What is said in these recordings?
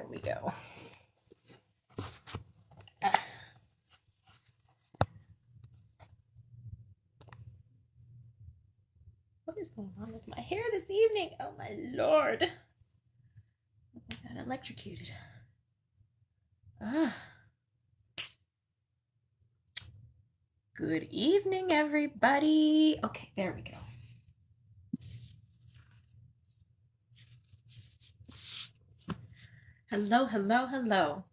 There we go. What is going on with my hair this evening? Oh my lord. I got electrocuted. Good evening, everybody. Okay, there we go. Hello, hello, hello.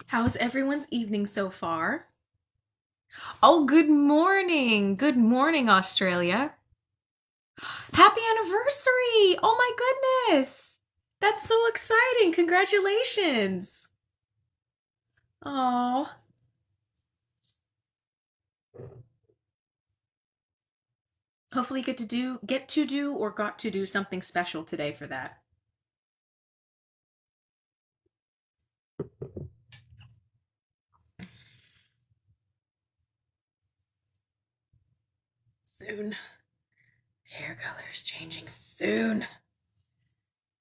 How's everyone's evening so far? Oh, good morning. Good morning, Australia. Happy anniversary. Oh my goodness. That's so exciting. Congratulations. Oh. Hopefully you get to do or got to do something special today for that. Soon. Hair color is changing soon.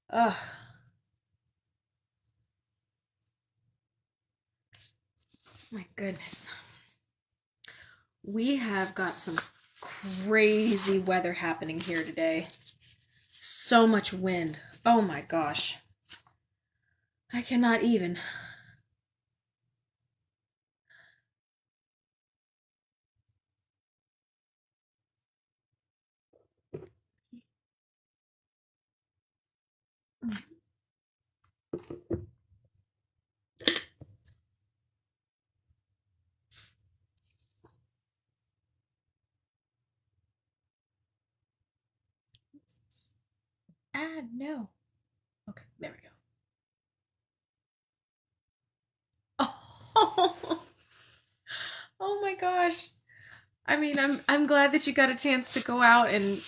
Ugh. My goodness. We have got some crazy weather happening here today. So much wind. Oh my gosh. I cannot even. No. Okay, there we go. Oh, oh my gosh. I mean, I'm glad that you got a chance to go out and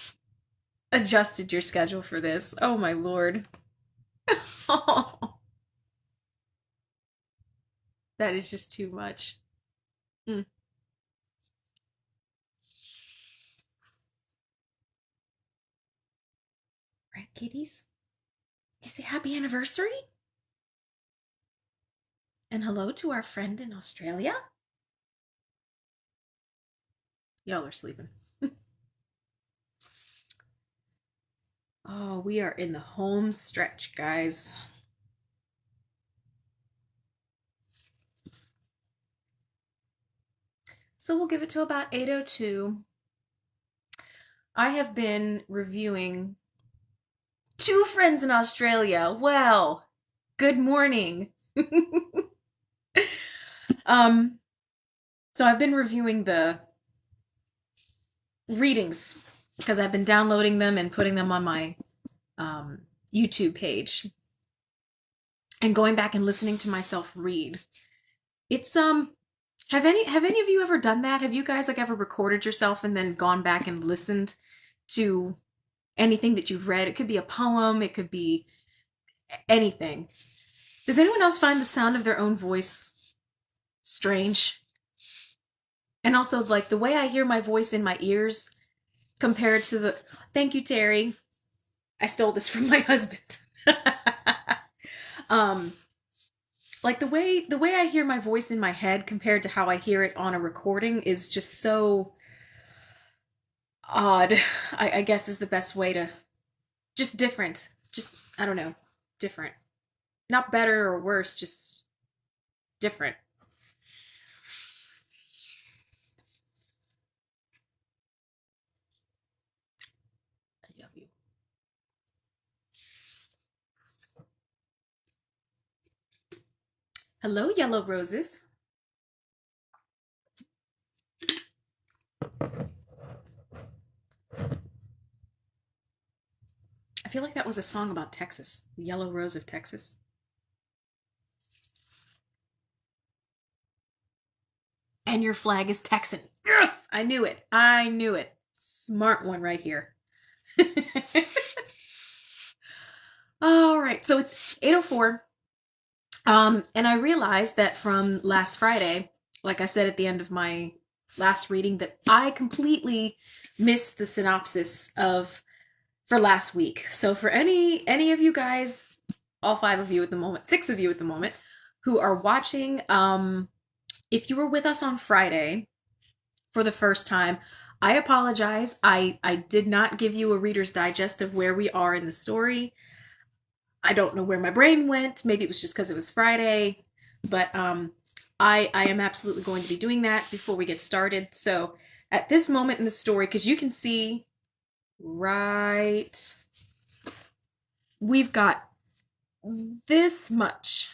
adjusted your schedule for this. Oh my lord. Oh, that is just too much. Mm. Right, kitties? You say happy anniversary? And hello to our friend in Australia? Y'all are sleeping. Oh, we are in the home stretch, guys. So we'll give it to about 8:02. I have been reviewing two friends in Australia. Well, good morning. um, so I've been reviewing the readings because I've been downloading them and putting them on my YouTube page and going back and listening to myself read. It's have any of you ever done that? Have you guys like ever recorded yourself and then gone back and listened to anything that you've read? It could be a poem, it could be anything. Does anyone else find the sound of their own voice strange? And also like the way I hear my voice in my ears compared to the thank you, Terry. I stole this from my husband. um like the way I hear my voice in my head compared to how I hear it on a recording is just so odd. I guess is the best way to just different. Just I don't know, different. Not better or worse, just different. I love you. Hello, yellow roses. I feel like that was a song about Texas, the Yellow Rose of Texas. And your flag is Texan. Yes, I knew it. I knew it. Smart one right here. All right, so it's 8:04. And I realized that from last Friday, like I said at the end of my last reading, that I completely missed the synopsis of for last week. So for any of you guys, all five of you at the moment, six of you at the moment, who are watching, if you were with us on Friday for the first time, I apologize. I did not give you a Reader's Digest of where we are in the story. I don't know where my brain went. Maybe it was just because it was Friday, but I am absolutely going to be doing that before we get started. So at this moment in the story, because you can see right, we've got this much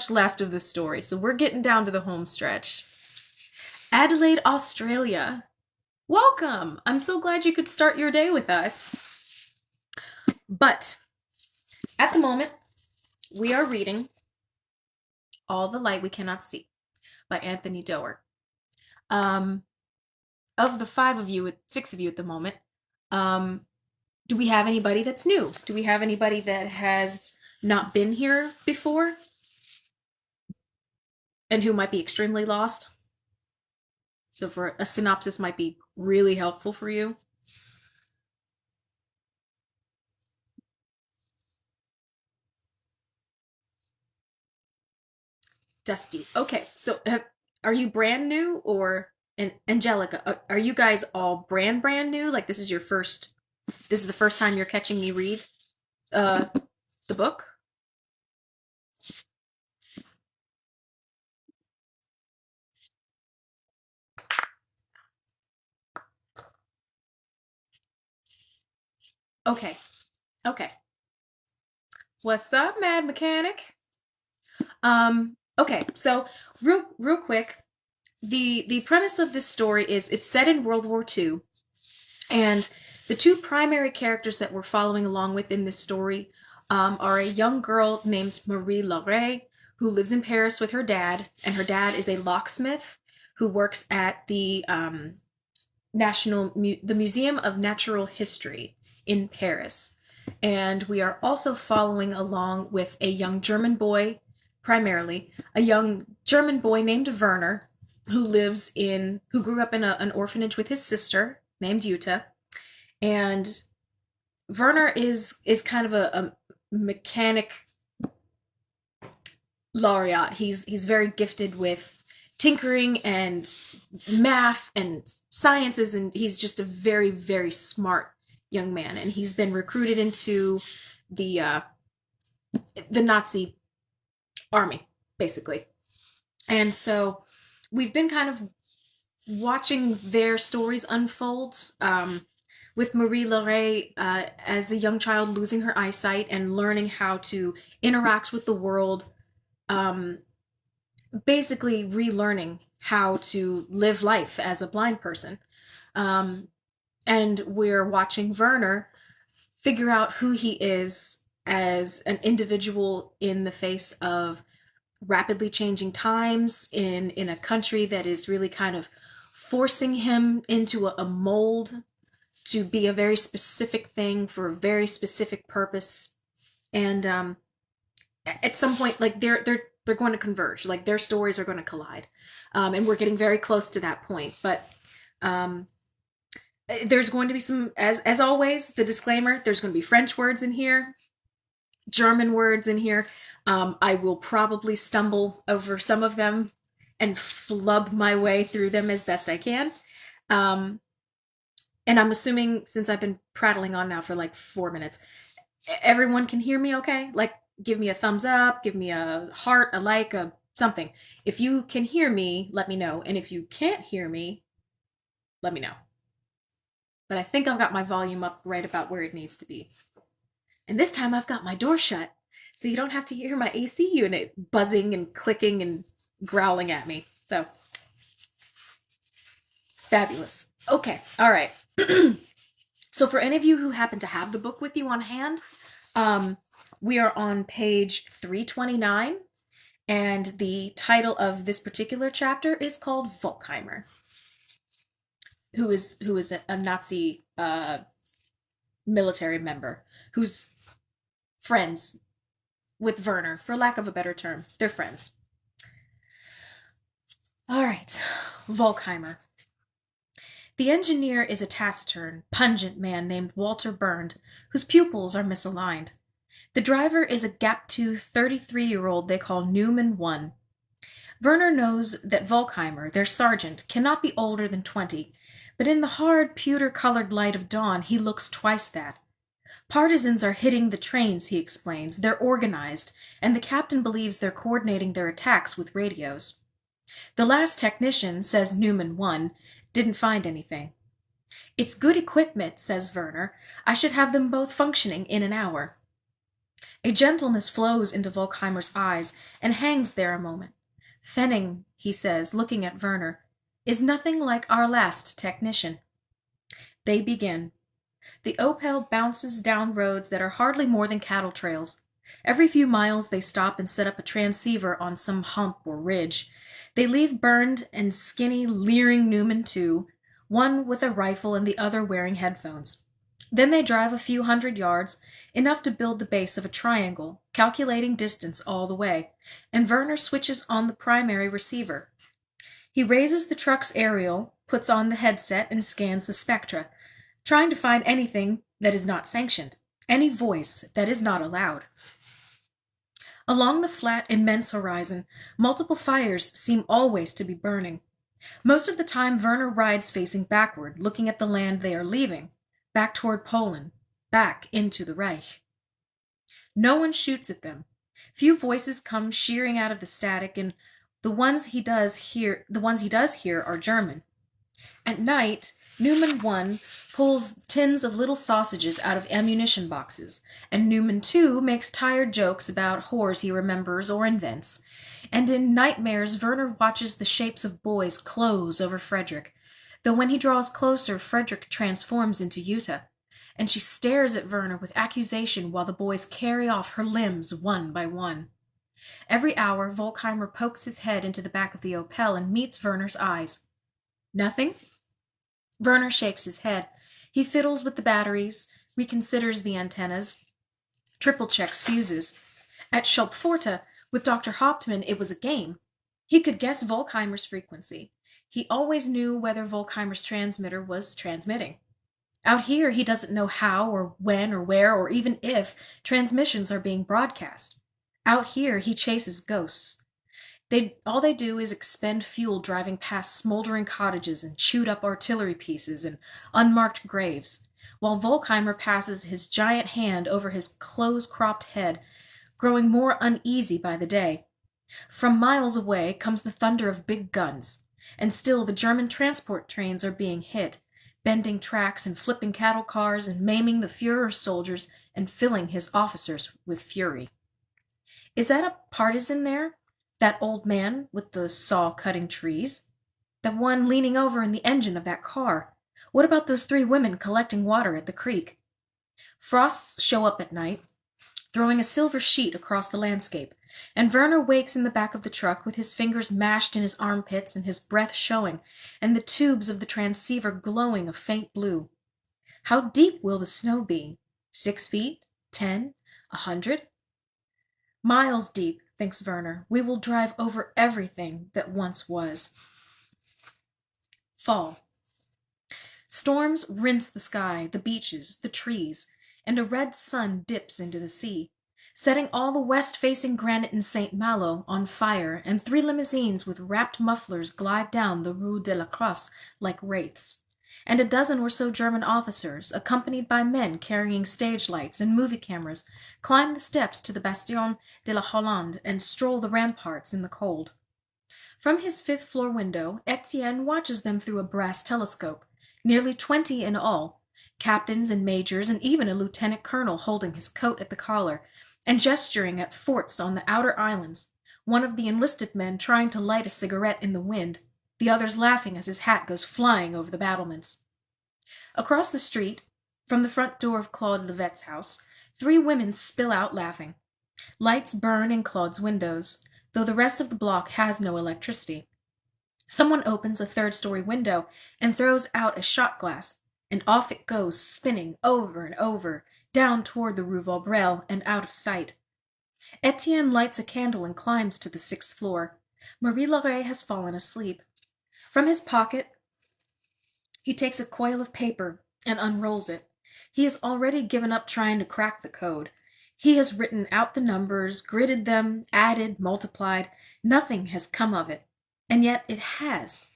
left of the story. So we're getting down to the home stretch. Adelaide, Australia. Welcome. I'm so glad you could start your day with us. But at the moment, we are reading All the Light We Cannot See by Anthony Doerr. Of the five of you, six of you at the moment, do we have anybody that's new? Do we have anybody that has not been here before and who might be extremely lost? So for a synopsis might be really helpful for you. Dusty. Okay, so are you brand new, or and Angelica, are you guys all brand new? Like this is the first time you're catching me read uh the book? Okay. Okay. What's up, Mad Mechanic? Okay, so real quick, the premise of this story is it's set in World War II, and the two primary characters that we're following along with in this story are a young girl named Marie Laure, who lives in Paris with her dad, and her dad is a locksmith who works at the the Museum of Natural History in Paris. And we are also following along with a young German boy, primarily a young German boy named Werner, who grew up in an orphanage with his sister named Jutta. And Werner is kind of a mechanic laureate. He's very gifted with tinkering and math and sciences, and he's just a very, very smart young man. And he's been recruited into the Nazi army, basically. And so we've been kind of watching their stories unfold, with Marie Laure as a young child losing her eyesight and learning how to interact with the world, um, basically relearning how to live life as a blind person. Um, and we're watching Werner figure out who he is as an individual in the face of rapidly changing times in a country that is really kind of forcing him into a mold to be a very specific thing for a very specific purpose. And at some point, like they're going to converge, like their stories are going to collide, and we're getting very close to that point. But um, there's going to be some, as always, the disclaimer: there's going to be French words in here, German words in here. I will probably stumble over some of them and flub my way through them as best I can. Um, and I'm assuming, since I've been prattling on now for like 4 minutes, everyone can hear me okay? Like, give me a thumbs up, give me a heart, a like, a something. If you can hear me, let me know. And if you can't hear me, let me know. But I think I've got my volume up right about where it needs to be. And this time I've got my door shut, so you don't have to hear my AC unit buzzing and clicking and growling at me. So, fabulous. Okay, all right. So for any of you who happen to have the book with you on hand, we are on page 329, and the title of this particular chapter is called Volkheimer, who is a Nazi military member whose friends with Werner, for lack of a better term. They're friends. All right, Volkheimer. The engineer is a taciturn, pungent man named Walter Bernd, whose pupils are misaligned. The driver is a gap-toothed 33-year-old they call Newman 1. Werner knows that Volkheimer, their sergeant, cannot be older than 20, but in the hard, pewter-colored light of dawn he looks twice that. Partisans are hitting the trains, he explains. They're organized, and the captain believes they're coordinating their attacks with radios. The last technician, says Newman 1, didn't find anything. It's good equipment, says Werner. I should have them both functioning in an hour. A gentleness flows into Volkheimer's eyes and hangs there a moment. Fenning, he says, looking at Werner, is nothing like our last technician. They begin. The Opel bounces down roads that are hardly more than cattle trails. Every few miles they stop and set up a transceiver on some hump or ridge. They leave Bernd and skinny, leering Newman 2, one with a rifle and the other wearing headphones. Then they drive a few hundred yards, enough to build the base of a triangle, calculating distance all the way, and Werner switches on the primary receiver. He raises the truck's aerial, puts on the headset, and scans the spectra, trying to find anything that is not sanctioned, any voice that is not allowed. Along the flat, immense horizon, multiple fires seem always to be burning. Most of the time Werner rides facing backward, looking at the land they are leaving, back toward Poland, back into the Reich. No one shoots at them. Few voices come shearing out of the static, and the ones he does hear are German. At night, Newman 1 pulls tins of little sausages out of ammunition boxes, and Newman 2 makes tired jokes about whores he remembers or invents. And in nightmares, Werner watches the shapes of boys close over Frederick, though when he draws closer, Frederick transforms into Jutta, and she stares at Werner with accusation while the boys carry off her limbs one by one. Every hour, Volkheimer pokes his head into the back of the Opel and meets Werner's eyes. Nothing? Werner shakes his head. He fiddles with the batteries, reconsiders the antennas, triple-checks fuses. At Schulpforta, with Dr. Hauptmann, it was a game. He could guess Volkheimer's frequency. He always knew whether Volkheimer's transmitter was transmitting. Out here, he doesn't know how or when or where or even if transmissions are being broadcast. Out here, he chases ghosts. All they do is expend fuel driving past smoldering cottages and chewed up artillery pieces and unmarked graves, while Volkheimer passes his giant hand over his close-cropped head, growing more uneasy by the day. From miles away comes the thunder of big guns, and still the German transport trains are being hit, bending tracks and flipping cattle cars and maiming the Führer's soldiers and filling his officers with fury. Is that a partisan there? That old man with the saw cutting trees? The one leaning over in the engine of that car? What about those 3 women collecting water at the creek? Frosts show up at night, throwing a silver sheet across the landscape, and Werner wakes in the back of the truck with his fingers mashed in his armpits and his breath showing, and the tubes of the transceiver glowing a faint blue. How deep will the snow be? 6 feet? 10? 100? Miles deep, thinks Werner. We will drive over everything that once was. Fall. Storms rinse the sky, the beaches, the trees, and a red sun dips into the sea, setting all the west-facing granite in St. Malo on fire, and 3 limousines with wrapped mufflers glide down the Rue de la Crosse like wraiths. And a dozen or so German officers, accompanied by men carrying stage lights and movie cameras, climb the steps to the Bastion de la Hollande and stroll the ramparts in the cold. From his 5th-floor window, Etienne watches them through a brass telescope, nearly 20 in all, captains and majors and even a lieutenant colonel holding his coat at the collar, and gesturing at forts on the outer islands, one of the enlisted men trying to light a cigarette in the wind, the others laughing as his hat goes flying over the battlements. Across the street, from the front door of Claude Levette's house, 3 women spill out laughing. Lights burn in Claude's windows, though the rest of the block has no electricity. Someone opens a 3rd-story window and throws out a shot glass, and off it goes, spinning over and over, down toward the Rue Vaudreuil and out of sight. Etienne lights a candle and climbs to the 6th floor. Marie-Laure has fallen asleep. From his pocket, he takes a coil of paper and unrolls it. He has already given up trying to crack the code. He has written out the numbers, gridded them, added, multiplied. Nothing has come of it. And yet it has.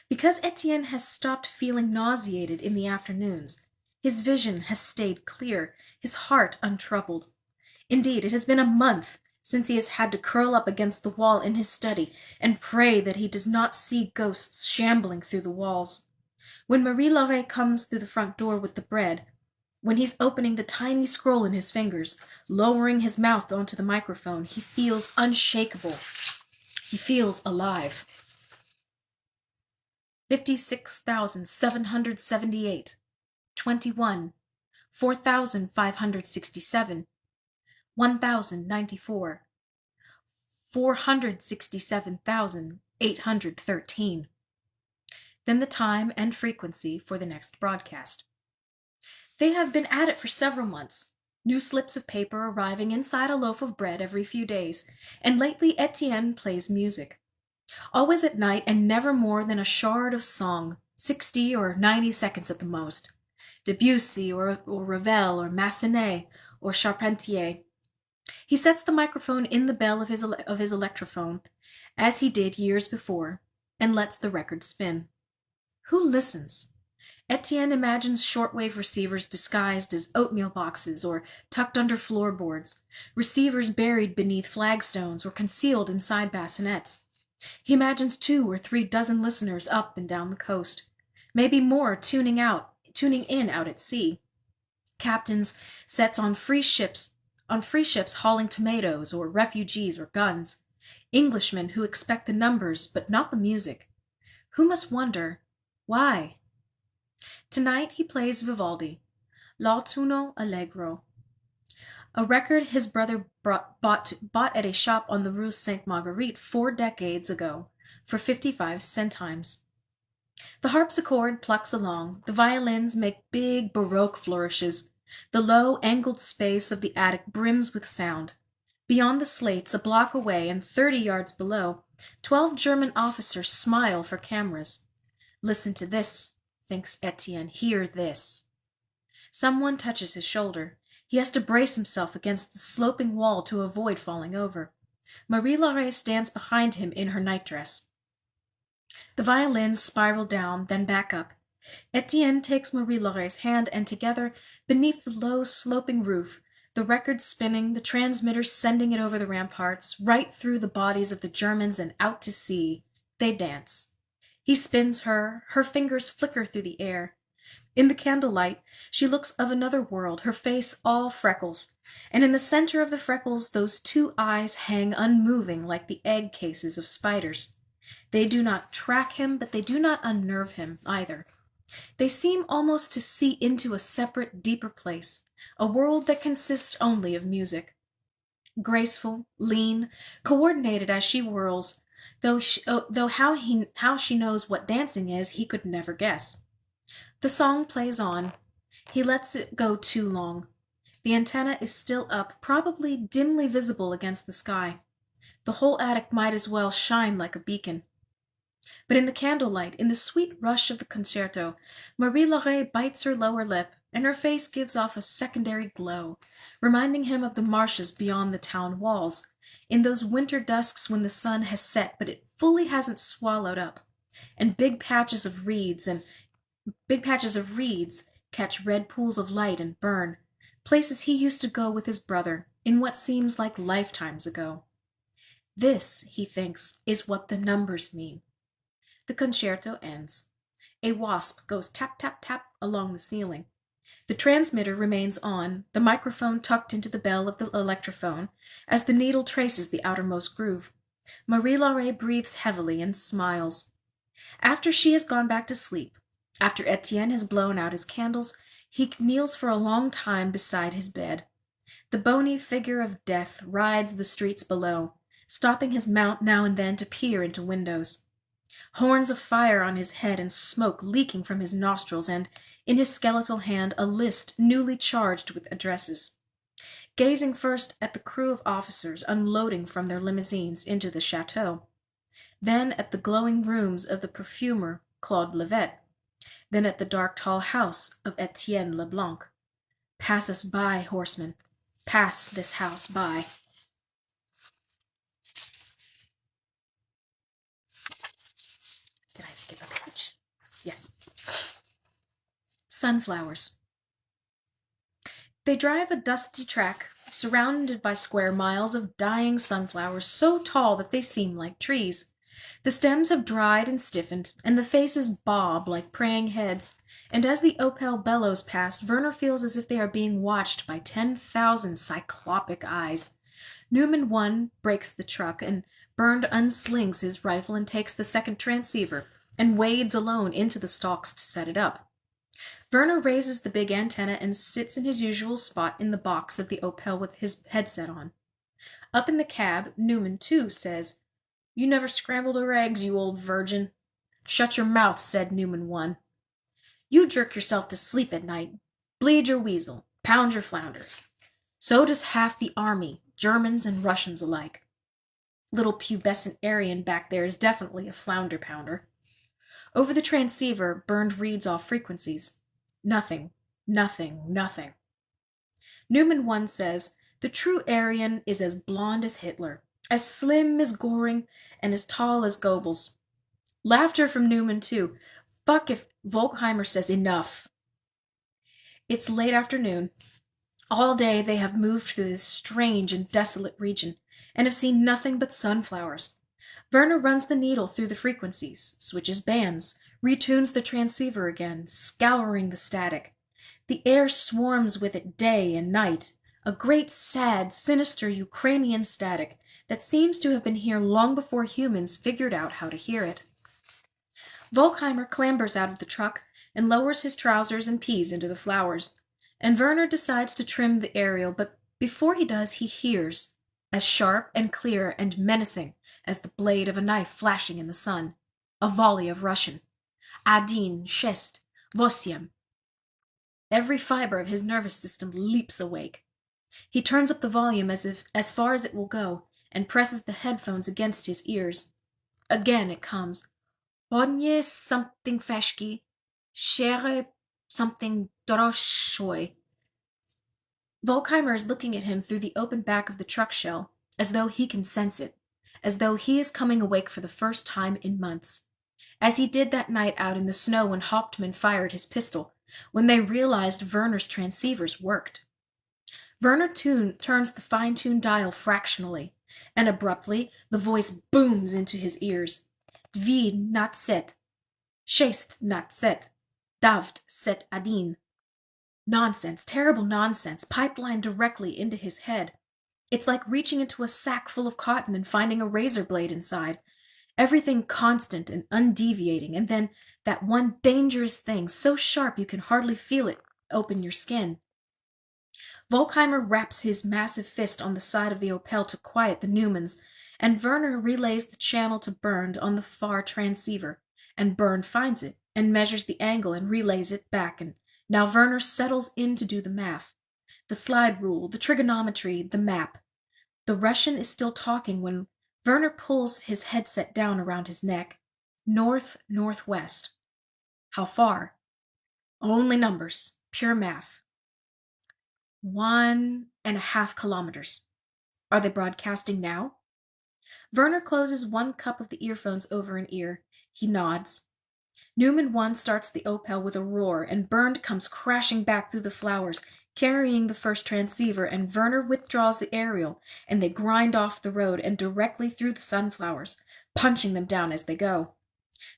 Because Etienne has stopped feeling nauseated in the afternoons, his vision has stayed clear, his heart untroubled. Indeed, it has been a month since he has had to curl up against the wall in his study and pray that he does not see ghosts shambling through the walls. When Marie-Laure comes through the front door with the bread, when he's opening the tiny scroll in his fingers, lowering his mouth onto the microphone, he feels unshakable. He feels alive. 56,778, 21, 4,567, 1,094, 467,813. Then the time and frequency for the next broadcast. They have been at it for several months, new slips of paper arriving inside a loaf of bread every few days, and lately Etienne plays music. Always at night and never more than a shard of song, 60 or 90 seconds at the most. Debussy or Ravel or Massenet or Charpentier. He sets the microphone in the bell of his electrophone, as he did years before, and lets the record spin. Who listens? Etienne imagines shortwave receivers disguised as oatmeal boxes or tucked under floorboards, receivers buried beneath flagstones or concealed inside bassinets. He imagines 2 or 3 dozen listeners up and down the coast, maybe more tuning in out at sea. Captains sets on free ships hauling tomatoes or refugees or guns. Englishmen who expect the numbers but not the music. Who must wonder, why? Tonight he plays Vivaldi, L'Autunno Allegro, a record his brother bought at a shop on the Rue Sainte-Marguerite 4 decades ago for 55 centimes. The harpsichord plucks along, the violins make big Baroque flourishes, the low, angled space of the attic brims with sound. Beyond the slates, a block away and 30 yards below, 12 German officers smile for cameras. Listen to this, thinks Etienne, hear this. Someone touches his shoulder. He has to brace himself against the sloping wall to avoid falling over. Marie-Laure stands behind him in her nightdress. The violins spiral down, then back up. Etienne takes Marie-Laure's hand, and together, beneath the low, sloping roof, the record spinning, the transmitter sending it over the ramparts, right through the bodies of the Germans and out to sea, they dance. He spins her, her fingers flicker through the air. In the candlelight, she looks of another world, her face all freckles, and in the center of the freckles those 2 eyes hang unmoving like the egg cases of spiders. They do not track him, but they do not unnerve him either. They seem almost to see into a separate, deeper place, a world that consists only of music. Graceful, lean, coordinated as she whirls, though how she knows what dancing is, he could never guess. The song plays on. He lets it go too long. The antenna is still up, probably dimly visible against the sky. The whole attic might as well shine like a beacon. But in the candlelight, in the sweet rush of the concerto, Marie-Laure bites her lower lip, and her face gives off a secondary glow, reminding him of the marshes beyond the town walls, in those winter dusks when the sun has set but it fully hasn't swallowed up, and big patches of reeds catch red pools of light and burn, places he used to go with his brother in what seems like lifetimes ago. This, he thinks, is what the numbers mean. The concerto ends. A wasp goes tap, tap, tap along the ceiling. The transmitter remains on, the microphone tucked into the bell of the electrophone, as the needle traces the outermost groove. Marie-Laure breathes heavily and smiles. After she has gone back to sleep, after Etienne has blown out his candles, he kneels for a long time beside his bed. The bony figure of death rides the streets below, stopping his mount now and then to peer into windows. Horns of fire on his head and smoke leaking from his nostrils, and in his skeletal hand a list newly charged with addresses. gazing first at the crew of officers unloading from their limousines into the chateau, then at the glowing rooms of the perfumer Claude Levet, then at the dark tall house of Etienne Leblanc. Pass us by, horsemen. Pass this house by. Did I skip a page? Yes. Sunflowers. They drive a dusty track, surrounded by square miles of dying sunflowers so tall that they seem like trees. The stems have dried and stiffened, and the faces bob like praying heads, and as the Opel bellows past, Werner feels as if they are being watched by 10,000 cyclopic eyes. Newman 1 brakes the truck, and Bernd unslings his rifle and takes the second transceiver, and wades alone into the stalks to set it up. Werner raises the big antenna and sits in his usual spot in the box of the Opel with his headset on. Up in the cab, Newman 2 says, "You never scrambled her eggs, you old virgin." "Shut your mouth," said Newman 1. "You jerk yourself to sleep at night, bleed your weasel, pound your flounder. So does half the army, Germans and Russians alike. Little pubescent Aryan back there is definitely a flounder pounder." Over the transceiver, Bernd reads off frequencies. Nothing, nothing, nothing. Newman 1 says, "The true Aryan is as blonde as Hitler, as slim as Goring, and as tall as Goebbels." Laughter from Newman 2. Fuck if Volkheimer says enough. It's late afternoon. All day they have moved through this strange and desolate region, and have seen nothing but sunflowers. Werner runs the needle through the frequencies, switches bands, retunes the transceiver again, scouring the static. The air swarms with it day and night, a great, sad, sinister Ukrainian static that seems to have been here long before humans figured out how to hear it. Volkheimer clambers out of the truck and lowers his trousers and pees into the flowers, and Werner decides to trim the aerial, but before he does, he hears, as sharp and clear and menacing as the blade of a knife flashing in the sun, a volley of Russian. Adin, Shest, Vosyam. Every fiber of his nervous system leaps awake. He turns up the volume as far as it will go, and presses the headphones against his ears. Again it comes. Hodnie something feshki, shere something doroshoy. Volkheimer is looking at him through the open back of the truck shell, as though he can sense it, as though he is coming awake for the first time in months. As he did that night out in the snow when Hauptmann fired his pistol, when they realized Werner's transceivers worked. Werner turns the fine-tuned dial fractionally, and abruptly the voice booms into his ears. Dvi not set. Shest not set. Davd set adin. Nonsense, terrible nonsense, pipelined directly into his head. It's like reaching into a sack full of cotton and finding a razor blade inside. Everything constant and undeviating, and then that one dangerous thing, so sharp you can hardly feel it open your skin. Volkheimer raps his massive fist on the side of the Opel to quiet the Newmans, and Werner relays the channel to Bernd on the far transceiver, and Bernd finds it, and measures the angle and relays it back, and now Werner settles in to do the math. The slide rule, the trigonometry, the map. The Russian is still talking when Werner pulls his headset down around his neck. North-northwest. How far? Only numbers. Pure math. 1.5 kilometers. Are they broadcasting now? Werner closes one cup of the earphones over an ear. He nods. Newman 1 starts the Opel with a roar, and Bernd comes crashing back through the flowers, carrying the first transceiver, and Werner withdraws the aerial, and they grind off the road and directly through the sunflowers, punching them down as they go.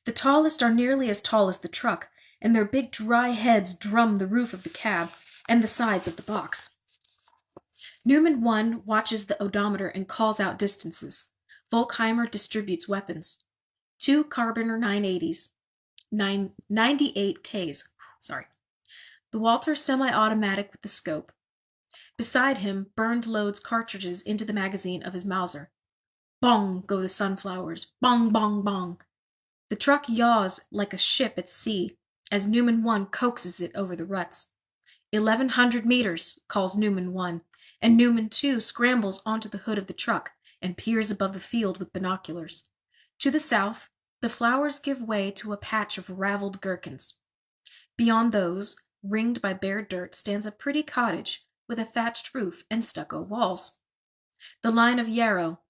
The tallest are nearly as tall as the truck, and their big dry heads drum the roof of the cab and the sides of the box. Newman 1 watches the odometer and calls out distances. Volkheimer distributes weapons. 2 Carabiner 980s. 98 Ks. The Walther semi-automatic with the scope. Beside him, Bernd loads cartridges into the magazine of his Mauser. Bong go the sunflowers. Bong, bong, bong. The truck yaws like a ship at sea as Newman 1 coaxes it over the ruts. 1,100 meters, calls Newman 1, and Newman, too, scrambles onto the hood of the truck and peers above the field with binoculars. To the south, the flowers give way to a patch of raveled gherkins. Beyond those, ringed by bare dirt, stands a pretty cottage with a thatched roof and stucco walls. The line of Yarrow,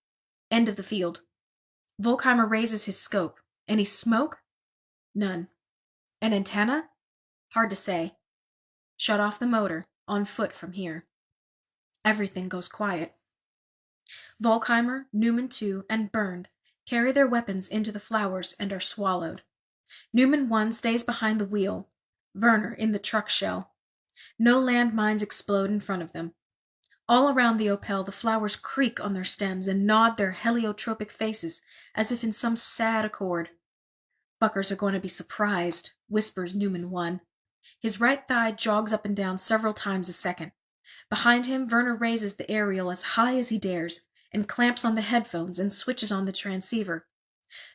end of the field. Volkheimer raises his scope. Any smoke? None. An antenna? Hard to say. Shut off the motor. On foot from here. Everything goes quiet. Volkheimer, Newman too, and Bernd carry their weapons into the flowers and are swallowed. Newman 1 stays behind the wheel, Werner in the truck shell. No landmines explode in front of them. All around the Opel, the flowers creak on their stems and nod their heliotropic faces as if in some sad accord. Buckers are going to be surprised, whispers Newman 1. His right thigh jogs up and down several times a second. Behind him, Werner raises the aerial as high as he dares and clamps on the headphones and switches on the transceiver.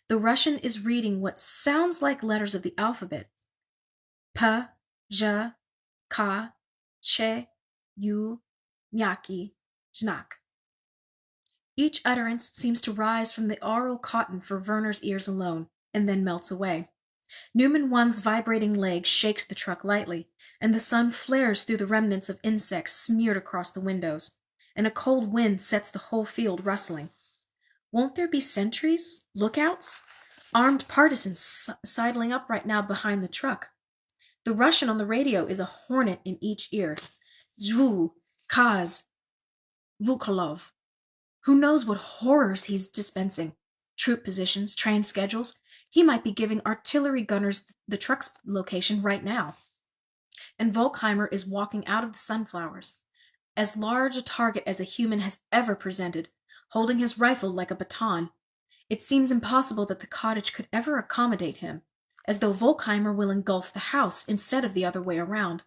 The Russian is reading what sounds like letters of the alphabet. P, J, K, Che, U, Myaki, Znak. Each utterance seems to rise from the aural cotton for Werner's ears alone, and then melts away. Newman 1's vibrating leg shakes the truck lightly, and the sun flares through the remnants of insects smeared across the windows, and a cold wind sets the whole field rustling. Won't there be sentries? Lookouts? Armed partisans sidling up right now behind the truck. The Russian on the radio is a hornet in each ear. Zvu, Kaz, Vukolov. Who knows what horrors he's dispensing? Troop positions, train schedules. He might be giving artillery gunners the truck's location right now. And Volkheimer is walking out of the sunflowers, as large a target as a human has ever presented, holding his rifle like a baton. It seems impossible that the cottage could ever accommodate him, as though Volkheimer will engulf the house instead of the other way around.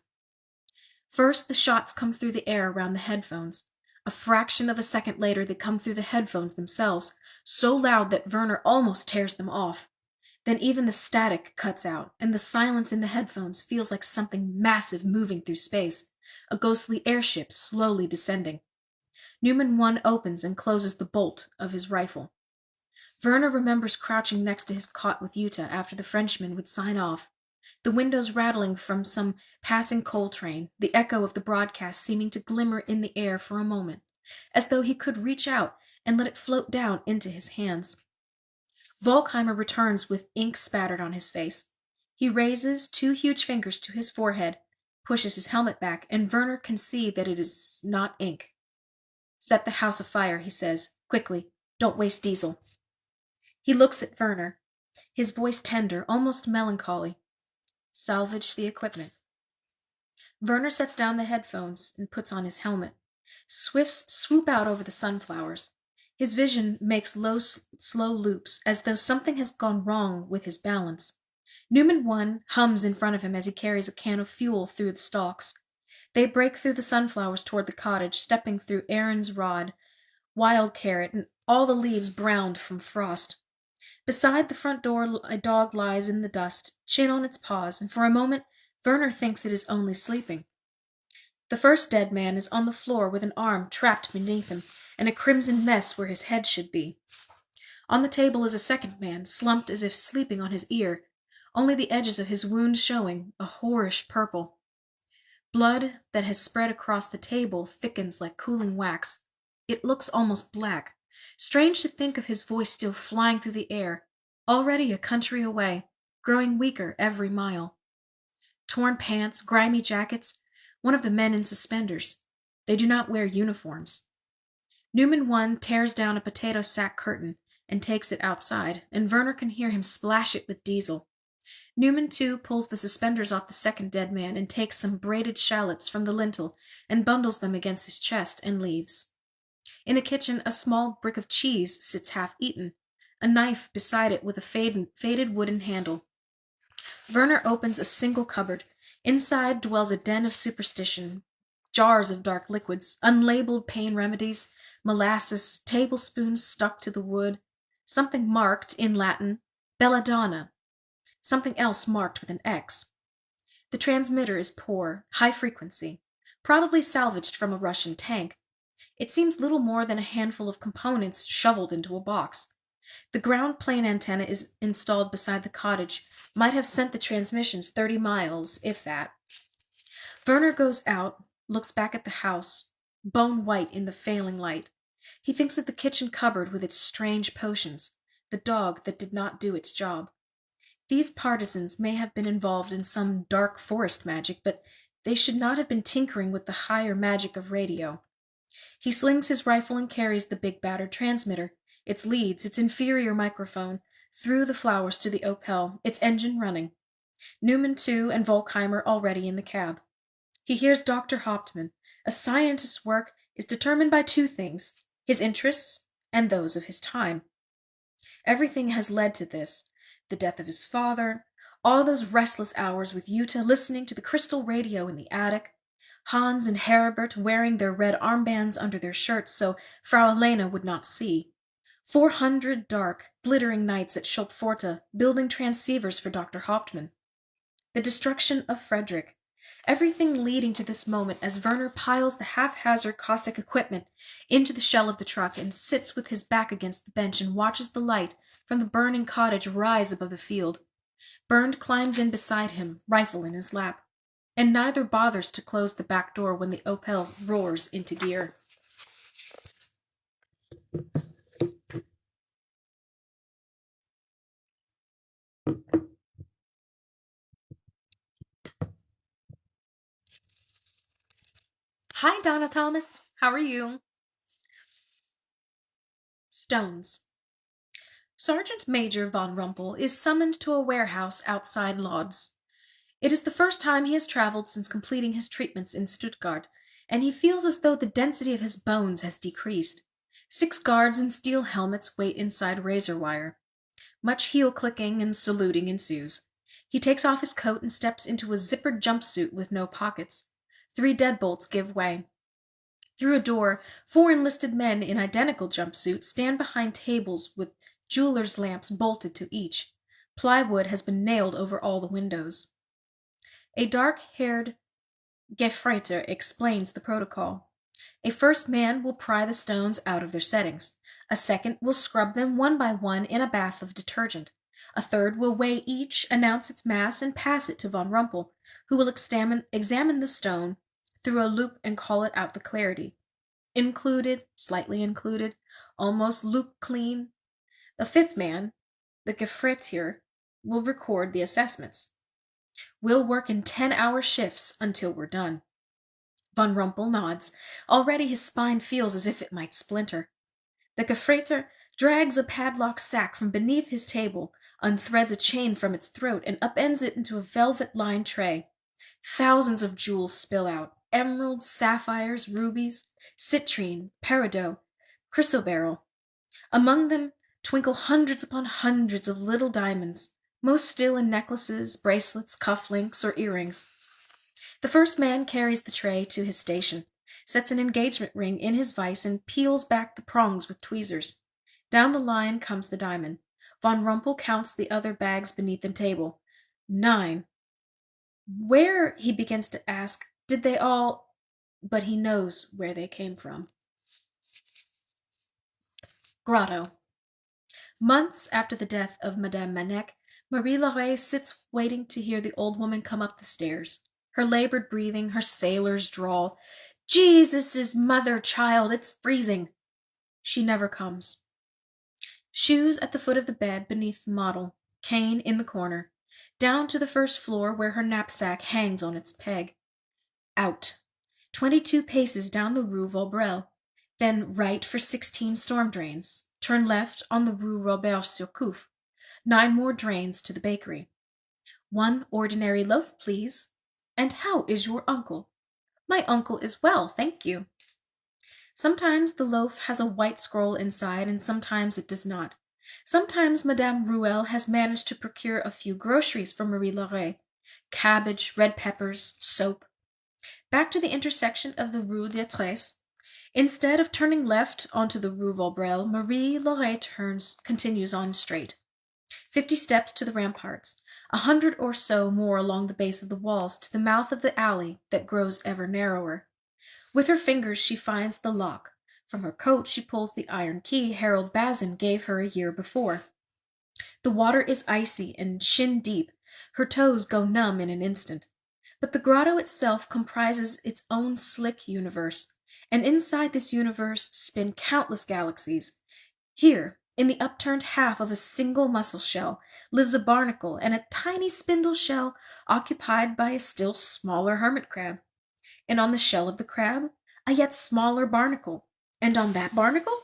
First, the shots come through the air around the headphones. A fraction of a second later, they come through the headphones themselves, so loud that Werner almost tears them off. Then even the static cuts out, and the silence in the headphones feels like something massive moving through space, a ghostly airship slowly descending. Newman 1 opens and closes the bolt of his rifle. Werner remembers crouching next to his cot with Jutta after the Frenchman would sign off, the windows rattling from some passing coal train, the echo of the broadcast seeming to glimmer in the air for a moment, as though he could reach out and let it float down into his hands. Volkheimer returns with ink spattered on his face. He raises 2 huge fingers to his forehead, pushes his helmet back, and Werner can see that it is not ink. Set the house afire, he says, quickly. Don't waste diesel. He looks at Werner, his voice tender, almost melancholy. Salvage the equipment. Werner sets down the headphones and puts on his helmet. Swifts swoop out over the sunflowers. His vision makes low, slow loops, as though something has gone wrong with his balance. Newman 1 hums in front of him as he carries a can of fuel through the stalks. They break through the sunflowers toward the cottage, stepping through Aaron's rod, wild carrot, and all the leaves browned from frost. Beside the front door, a dog lies in the dust, chin on its paws, and for a moment Werner thinks it is only sleeping. The first dead man is on the floor with an arm trapped beneath him, and a crimson mess where his head should be. On the table is a second man, slumped as if sleeping on his ear, only the edges of his wound showing, a whorish purple. Blood that has spread across the table thickens like cooling wax. It looks almost black. Strange to think of his voice still flying through the air, already a country away, growing weaker every mile. Torn pants, grimy jackets, one of the men in suspenders. They do not wear uniforms. Newman 1 tears down a potato sack curtain and takes it outside, and Werner can hear him splash it with diesel. Newman 2 pulls the suspenders off the second dead man and takes some braided shallots from the lintel and bundles them against his chest and leaves. In the kitchen, a small brick of cheese sits half-eaten, a knife beside it with a faded wooden handle. Werner opens a single cupboard. Inside dwells a den of superstition, jars of dark liquids, unlabeled pain remedies, molasses, tablespoons stuck to the wood, something marked, in Latin, belladonna, something else marked with an X. The transmitter is poor, high frequency, probably salvaged from a Russian tank, It seems little more than a handful of components shoveled into a box. The ground plane antenna is installed beside the cottage, might have sent the transmissions 30 miles, if that. Werner goes out, looks back at the house, bone white in the failing light. He thinks of the kitchen cupboard with its strange potions, the dog that did not do its job. These partisans may have been involved in some dark forest magic, but they should not have been tinkering with the higher magic of radio. He slings his rifle and carries the big battered transmitter, its leads, its inferior microphone, through the flowers to the Opel, its engine running. Newman, too, and Volkheimer already in the cab. He hears Dr. Hauptmann. A scientist's work is determined by two things, his interests and those of his time. Everything has led to this. The death of his father, all those restless hours with Jutta listening to the crystal radio in the attic, Hans and Herbert wearing their red armbands under their shirts so Frau Elena would not see. 400 dark, glittering nights at Schulpforta, building transceivers for Dr. Hauptmann. The destruction of Frederick. Everything leading to this moment as Werner piles the haphazard Cossack equipment into the shell of the truck and sits with his back against the bench and watches the light from the burning cottage rise above the field. Bernd climbs in beside him, rifle in his lap, and neither bothers to close the back door when the Opel roars into gear. Hi, Donna Thomas. How are you? Stones. Sergeant Major von Rumpel is summoned to a warehouse outside Lodz. It is the first time he has traveled since completing his treatments in Stuttgart, and he feels as though the density of his bones has decreased. 6 guards in steel helmets wait inside razor wire. Much heel-clicking and saluting ensues. He takes off his coat and steps into a zippered jumpsuit with no pockets. 3 deadbolts give way. Through a door, 4 enlisted men in identical jumpsuits stand behind tables with jeweler's lamps bolted to each. Plywood has been nailed over all the windows. A dark-haired Gefreiter explains the protocol. A first man will pry the stones out of their settings. A second will scrub them one by one in a bath of detergent. A third will weigh each, announce its mass, and pass it to von Rumpel, who will examine the stone through a loupe and call it out the clarity. Included, slightly included, almost loupe clean. The fifth man, the Gefreiter, will record the assessments. We'll work in 10-hour shifts until we're done. Von Rumpel nods. Already his spine feels as if it might splinter. The Gefreiter drags a padlock sack from beneath his table, unthreads a chain from its throat, and upends it into a velvet-lined tray. Thousands of jewels spill out. Emeralds, sapphires, rubies, citrine, peridot, chrysoberyl. Among them twinkle hundreds upon hundreds of little diamonds, most still in necklaces, bracelets, cufflinks, or earrings. The first man carries the tray to his station, sets an engagement ring in his vise, and peels back the prongs with tweezers. Down the line comes the diamond. Von Rumpel counts the other bags beneath the table. 9. Where, he begins to ask, did they all... But he knows where they came from. Grotto. Months after the death of Madame Manec, Marie Laurey sits waiting to hear the old woman come up the stairs. Her labored breathing, her sailor's drawl. Jesus' mother, child, it's freezing. She never comes. Shoes at the foot of the bed beneath the model, cane in the corner, down to the first floor where her knapsack hangs on its peg. Out. 22 paces down the Rue Vaudreuil, then right for 16 storm drains. Turn left on the Rue Robert-Surcouf. 9 more drains to the bakery. 1 ordinary loaf, please. And how is your uncle? My uncle is well, thank you. Sometimes the loaf has a white scroll inside, and sometimes it does not. Sometimes Madame Ruel has managed to procure a few groceries for Marie Laurey. Cabbage, red peppers, soap. Back to the intersection of the Rue d'Etresse. Instead of turning left onto the Rue Vaudreuil, Marie Laurey continues on straight. 50 steps to the ramparts, 100 or so more along the base of the walls to the mouth of the alley that grows ever narrower. With her fingers she finds the lock, From her coat she pulls the iron key Harold Bazin gave her a year before. The water is icy and shin deep. Her toes go numb in an instant. But the grotto itself comprises its own slick universe, and inside this universe spin countless galaxies. Here, in the upturned half of a single mussel shell, lives a barnacle and a tiny spindle shell occupied by a still smaller hermit crab. And on the shell of the crab, a yet smaller barnacle. And on that barnacle?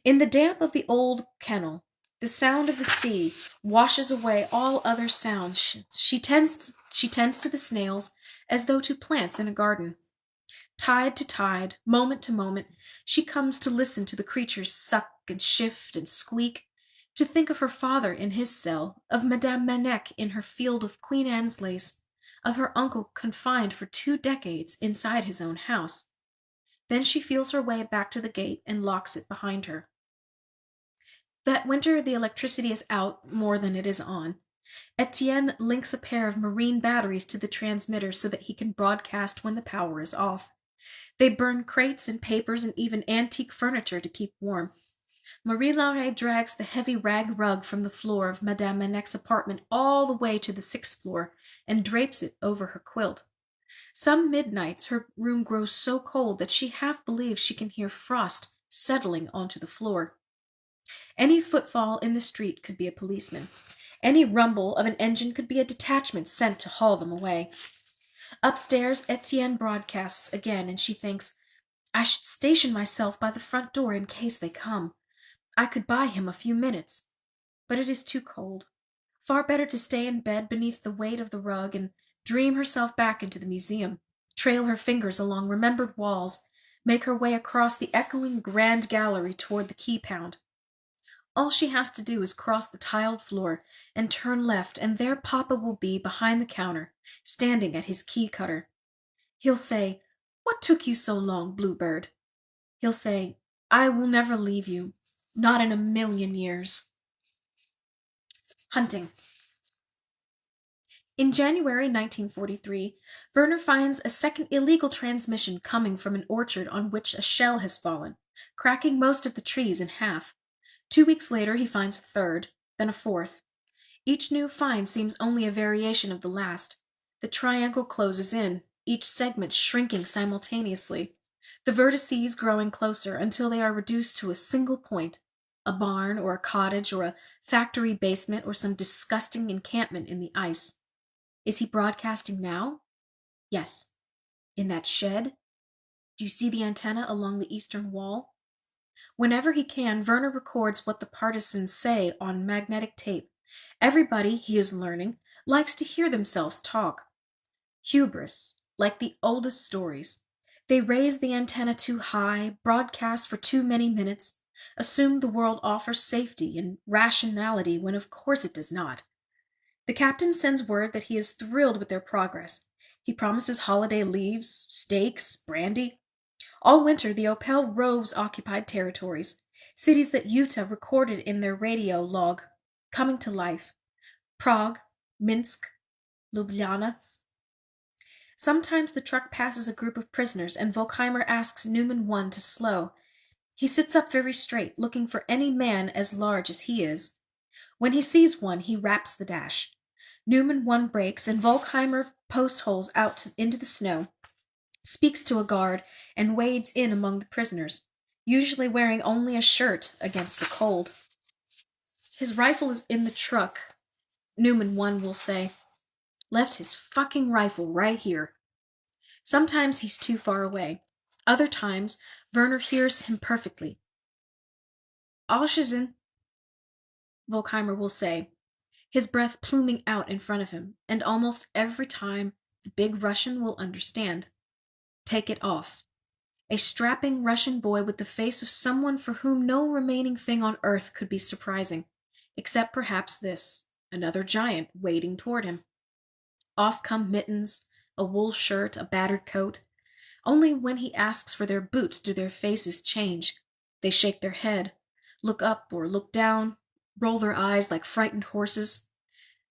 In the damp of the old kennel, the sound of the sea washes away all other sounds. She tends to the snails as though to plants in a garden. Tide to tide, moment to moment, she comes to listen to the creatures suck and shift and squeak, to think of her father in his cell, of Madame Manec in her field of Queen Anne's lace, of her uncle confined for 2 decades inside his own house. Then she feels her way back to the gate and locks it behind her. That winter the electricity is out more than it is on. Etienne links a pair of marine batteries to the transmitter so that he can broadcast when the power is off. They burn crates and papers and even antique furniture to keep warm. Marie-Laure drags the heavy rag rug from the floor of Madame Manec's apartment all the way to the 6th floor and drapes it over her quilt. Some midnights her room grows so cold that she half believes she can hear frost settling onto the floor. Any footfall in the street could be a policeman. Any rumble of an engine could be a detachment sent to haul them away. Upstairs, Etienne broadcasts again, and she thinks, I should station myself by the front door in case they come. I could buy him a few minutes. But it is too cold. Far better to stay in bed beneath the weight of the rug and dream herself back into the museum, trail her fingers along remembered walls, make her way across the echoing grand gallery toward the key pound. All she has to do is cross the tiled floor and turn left, and there Papa will be behind the counter, standing at his key cutter. He'll say, What took you so long, Bluebird? He'll say, I will never leave you, not in a million years. Hunting. In January 1943, Werner finds a second illegal transmission coming from an orchard on which a shell has fallen, cracking most of the trees in half. 2 weeks later, he finds a third, then a fourth. Each new find seems only a variation of the last. The triangle closes in, each segment shrinking simultaneously, the vertices growing closer until they are reduced to a single point, a barn or a cottage or a factory basement or some disgusting encampment in the ice. Is he broadcasting now? Yes. In that shed? Do you see the antenna along the eastern wall? Whenever he can, Werner records what the partisans say on magnetic tape. Everybody, he is learning, likes to hear themselves talk. Hubris, like the oldest stories. They raise the antenna too high, broadcast for too many minutes, assume the world offers safety and rationality when of course it does not. The captain sends word that he is thrilled with their progress. He promises holiday leaves, steaks, brandy. All winter, the Opel roves occupied territories, cities that Utah recorded in their radio log, coming to life. Prague, Minsk, Ljubljana. Sometimes the truck passes a group of prisoners, and Volkheimer asks Newman 1 to slow. He sits up very straight, looking for any man as large as he is. When he sees one, he raps the dash. Newman 1 breaks, and Volkheimer post holes out into the snow, speaks to a guard, and wades in among the prisoners, usually wearing only a shirt against the cold. His rifle is in the truck, Newman 1 will say. Left his fucking rifle right here. Sometimes he's too far away. Other times, Werner hears him perfectly. Alschesen, Volkheimer will say, his breath pluming out in front of him, and almost every time the big Russian will understand. Take it off. A strapping Russian boy with the face of someone for whom no remaining thing on earth could be surprising, except perhaps this, another giant wading toward him. Off come mittens, a wool shirt, a battered coat. Only when he asks for their boots do their faces change. They shake their head, look up or look down, roll their eyes like frightened horses.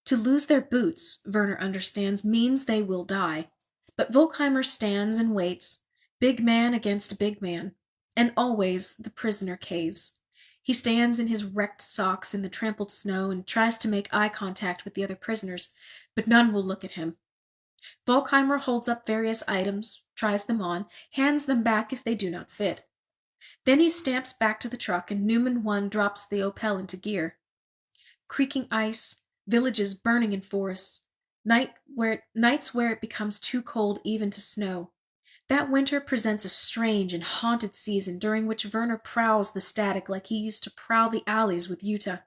To lose their boots, Werner understands, means they will die. But Volkheimer stands and waits, big man against big man. And always the prisoner caves. He stands in his wrecked socks in the trampled snow and tries to make eye contact with the other prisoners, but none will look at him. Volkheimer holds up various items, tries them on, hands them back if they do not fit. Then he stamps back to the truck and Newman 1 drops the Opel into gear. Creaking ice, villages burning in forests, nights where it becomes too cold even to snow. That winter presents a strange and haunted season during which Werner prowls the static like he used to prowl the alleys with Jutta,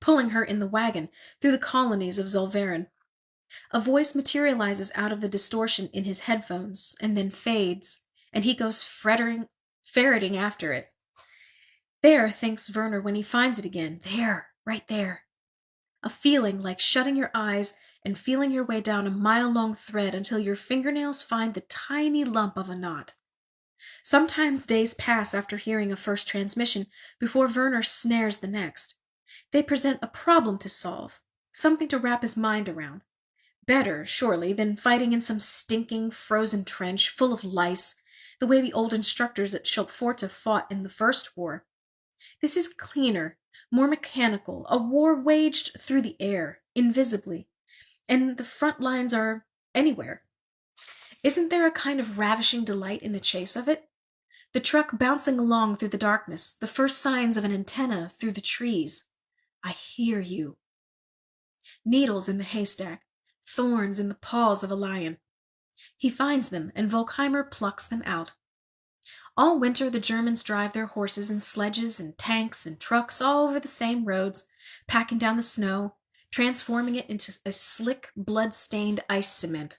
pulling her in the wagon through the colonies of Zollverein. A voice materializes out of the distortion in his headphones and then fades, and he goes ferreting after it. There, thinks Werner when he finds it again. There, right there. A feeling like shutting your eyes and feeling your way down a mile-long thread until your fingernails find the tiny lump of a knot. Sometimes days pass after hearing a first transmission before Werner snares the next. They present a problem to solve, something to wrap his mind around. Better, surely, than fighting in some stinking, frozen trench full of lice, the way the old instructors at Schulpforta fought in the First War. This is cleaner, more mechanical, a war waged through the air, invisibly, and the front lines are anywhere. Isn't there a kind of ravishing delight in the chase of it? The truck bouncing along through the darkness, the first signs of an antenna through the trees. I hear you. Needles in the haystack, thorns in the paws of a lion. He finds them, and Volkheimer plucks them out. All winter the Germans drive their horses and sledges and tanks and trucks all over the same roads, packing down the snow, transforming it into a slick, blood-stained ice cement.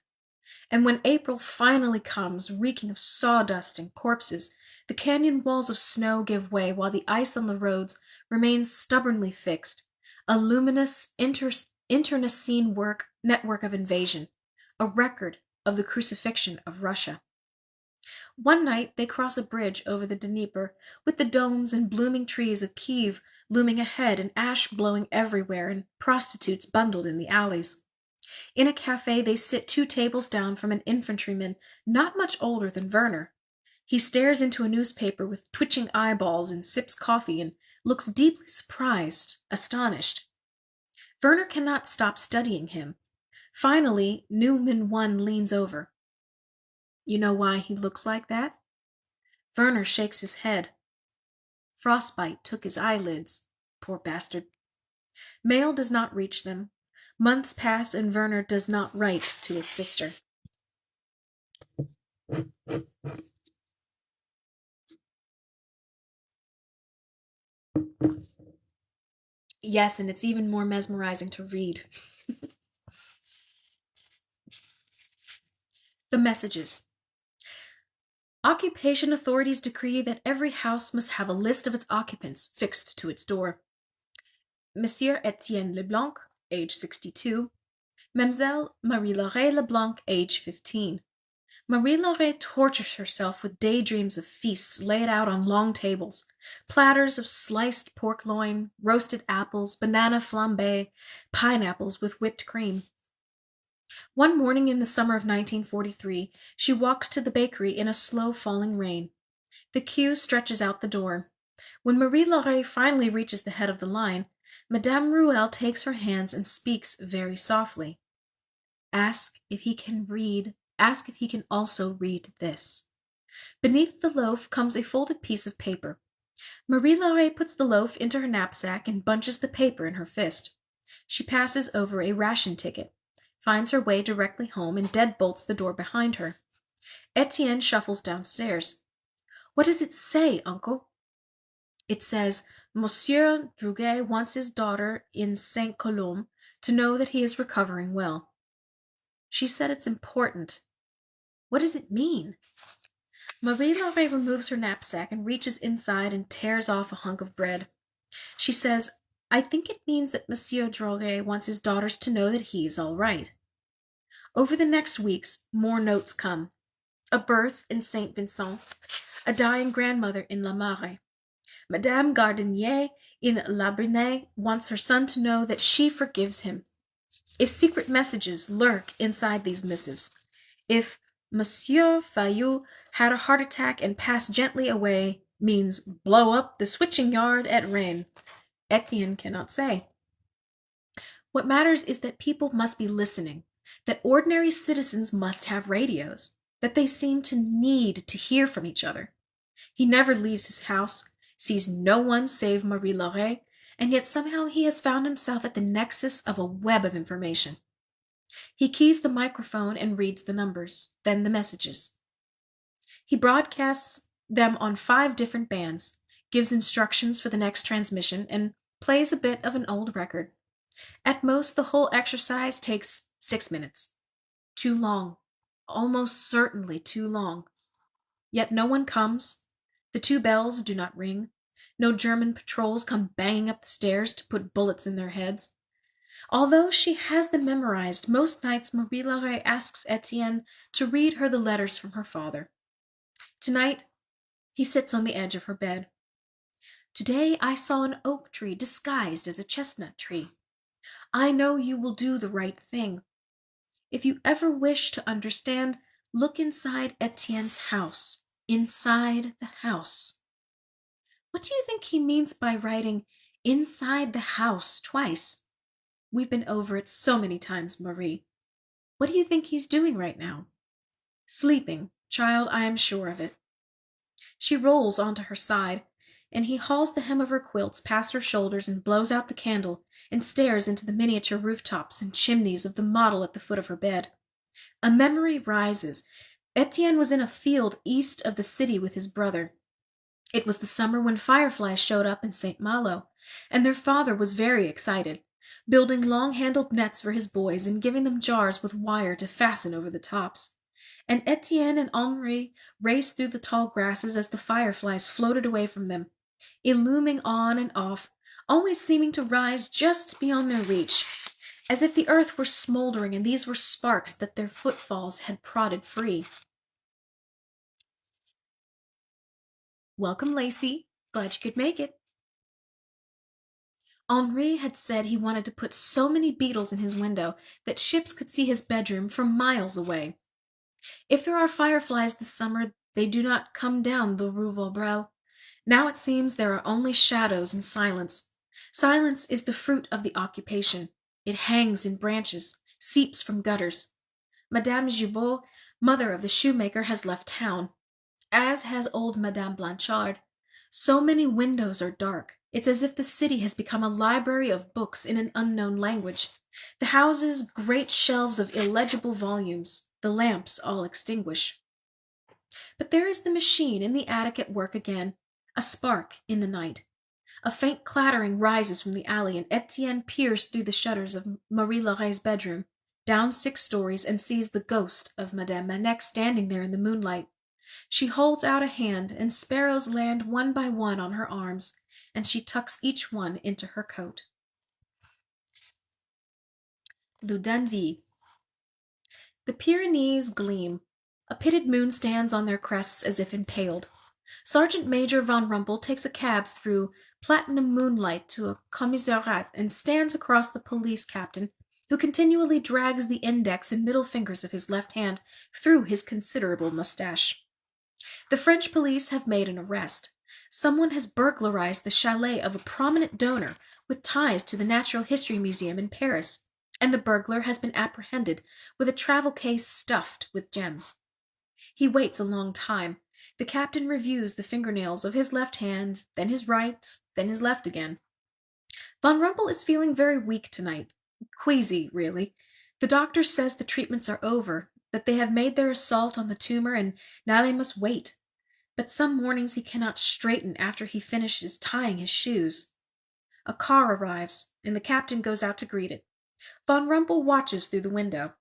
And when April finally comes, reeking of sawdust and corpses, the canyon walls of snow give way while the ice on the roads remains stubbornly fixed, a luminous internecine network of invasion, a record of the crucifixion of Russia. One night they cross a bridge over the Dnieper, with the domes and blooming trees of Kiev looming ahead and ash blowing everywhere and prostitutes bundled in the alleys. In a cafe they sit 2 tables down from an infantryman not much older than Werner. He stares into a newspaper with twitching eyeballs and sips coffee and looks deeply surprised, astonished. Werner cannot stop studying him. Finally, Newman 1 leans over. You know why he looks like that? Werner shakes his head. Frostbite took his eyelids. Poor bastard. Mail does not reach them. Months pass and Werner does not write to his sister. Yes, and it's even more mesmerizing to read. The messages. Occupation authorities decree that every house must have a list of its occupants fixed to its door. Monsieur Etienne Leblanc, age 62. Mademoiselle Marie-Laure Leblanc, age 15. Marie-Laure tortures herself with daydreams of feasts laid out on long tables, platters of sliced pork loin, roasted apples, banana flambé, pineapples with whipped cream. One morning in the summer of 1943, she walks to the bakery in a slow falling rain. The queue stretches out the door. When Marie-Laure finally reaches the head of the line, Madame Ruel takes her hands and speaks very softly. Ask if he can also read this. Beneath the loaf comes a folded piece of paper. Marie-Laure puts the loaf into her knapsack and bunches the paper in her fist. She passes over a ration ticket, finds her way directly home, and deadbolts the door behind her. Etienne shuffles downstairs. What does it say, uncle? It says, Monsieur Druget wants his daughter in Saint-Colombe to know that he is recovering well. She said it's important. What does it mean? Marie-Laure removes her knapsack and reaches inside and tears off a hunk of bread. She says, I think it means that Monsieur Druget wants his daughters to know that he is all right. Over the next weeks, more notes come. A birth in Saint Vincent, a dying grandmother in La Mare. Madame Gardinier in La Brenée wants her son to know that she forgives him. If secret messages lurk inside these missives, if Monsieur Fayou had a heart attack and passed gently away means blow up the switching yard at Rennes. Etienne cannot say. What matters is that people must be listening, that ordinary citizens must have radios, that they seem to need to hear from each other. He never leaves his house, sees no one save Marie Laure, and yet somehow he has found himself at the nexus of a web of information. He keys the microphone and reads the numbers, then the messages. He broadcasts them on 5 different bands, gives instructions for the next transmission, and plays a bit of an old record. At most, the whole exercise takes 6 minutes. Too long. Almost certainly too long. Yet no one comes. The 2 bells do not ring. No German patrols come banging up the stairs to put bullets in their heads. Although she has them memorized, most nights Marie Laure asks Etienne to read her the letters from her father. Tonight, he sits on the edge of her bed. Today I saw an oak tree disguised as a chestnut tree. I know you will do the right thing. If you ever wish to understand, look inside Etienne's house. Inside the house. What do you think he means by writing inside the house twice? We've been over it so many times, Marie. What do you think he's doing right now? Sleeping, child, I am sure of it. She rolls onto her side, and he hauls the hem of her quilts past her shoulders and blows out the candle and stares into the miniature rooftops and chimneys of the model at the foot of her bed. A memory rises. Etienne was in a field east of the city with his brother. It was the summer when fireflies showed up in St. Malo, and their father was very excited, building long-handled nets for his boys and giving them jars with wire to fasten over the tops. And Etienne and Henri raced through the tall grasses as the fireflies floated away from them, illuming on and off, always seeming to rise just beyond their reach, as if the earth were smoldering and these were sparks that their footfalls had prodded free. Welcome, Lacey. Glad you could make it. Henri had said he wanted to put so many beetles in his window that ships could see his bedroom from miles away. If there are fireflies this summer, they do not come down the Rue Vaudreuil. Now it seems there are only shadows and silence. Silence is the fruit of the occupation. It hangs in branches, seeps from gutters. Madame Gibault, mother of the shoemaker, has left town, as has old Madame Blanchard. So many windows are dark. It's as if the city has become a library of books in an unknown language. The houses, great shelves of illegible volumes. The lamps all extinguish. But there is the machine in the attic at work again, a spark in the night. A faint clattering rises from the alley, and Etienne peers through the shutters of Marie Laure's bedroom, down 6 stories, and sees the ghost of Madame Manec standing there in the moonlight. She holds out a hand, and sparrows land one by one on her arms, and she tucks each one into her coat. Le Danville. The Pyrenees gleam. A pitted moon stands on their crests as if impaled. Sergeant Major von Rumpel takes a cab through platinum moonlight to a commissariat and stands across the police captain, who continually drags the index and middle fingers of his left hand through his considerable mustache. The French police have made an arrest. Someone has burglarized the chalet of a prominent donor with ties to the Natural History Museum in Paris, and the burglar has been apprehended with a travel case stuffed with gems. He waits a long time. The captain reviews the fingernails of his left hand, then his right, then his left again. Von Rumpel is feeling very weak tonight. Queasy, really. The doctor says the treatments are over, that they have made their assault on the tumor, and now they must wait. But some mornings he cannot straighten after he finishes tying his shoes. A car arrives, and the captain goes out to greet it. Von Rumpel watches through the window.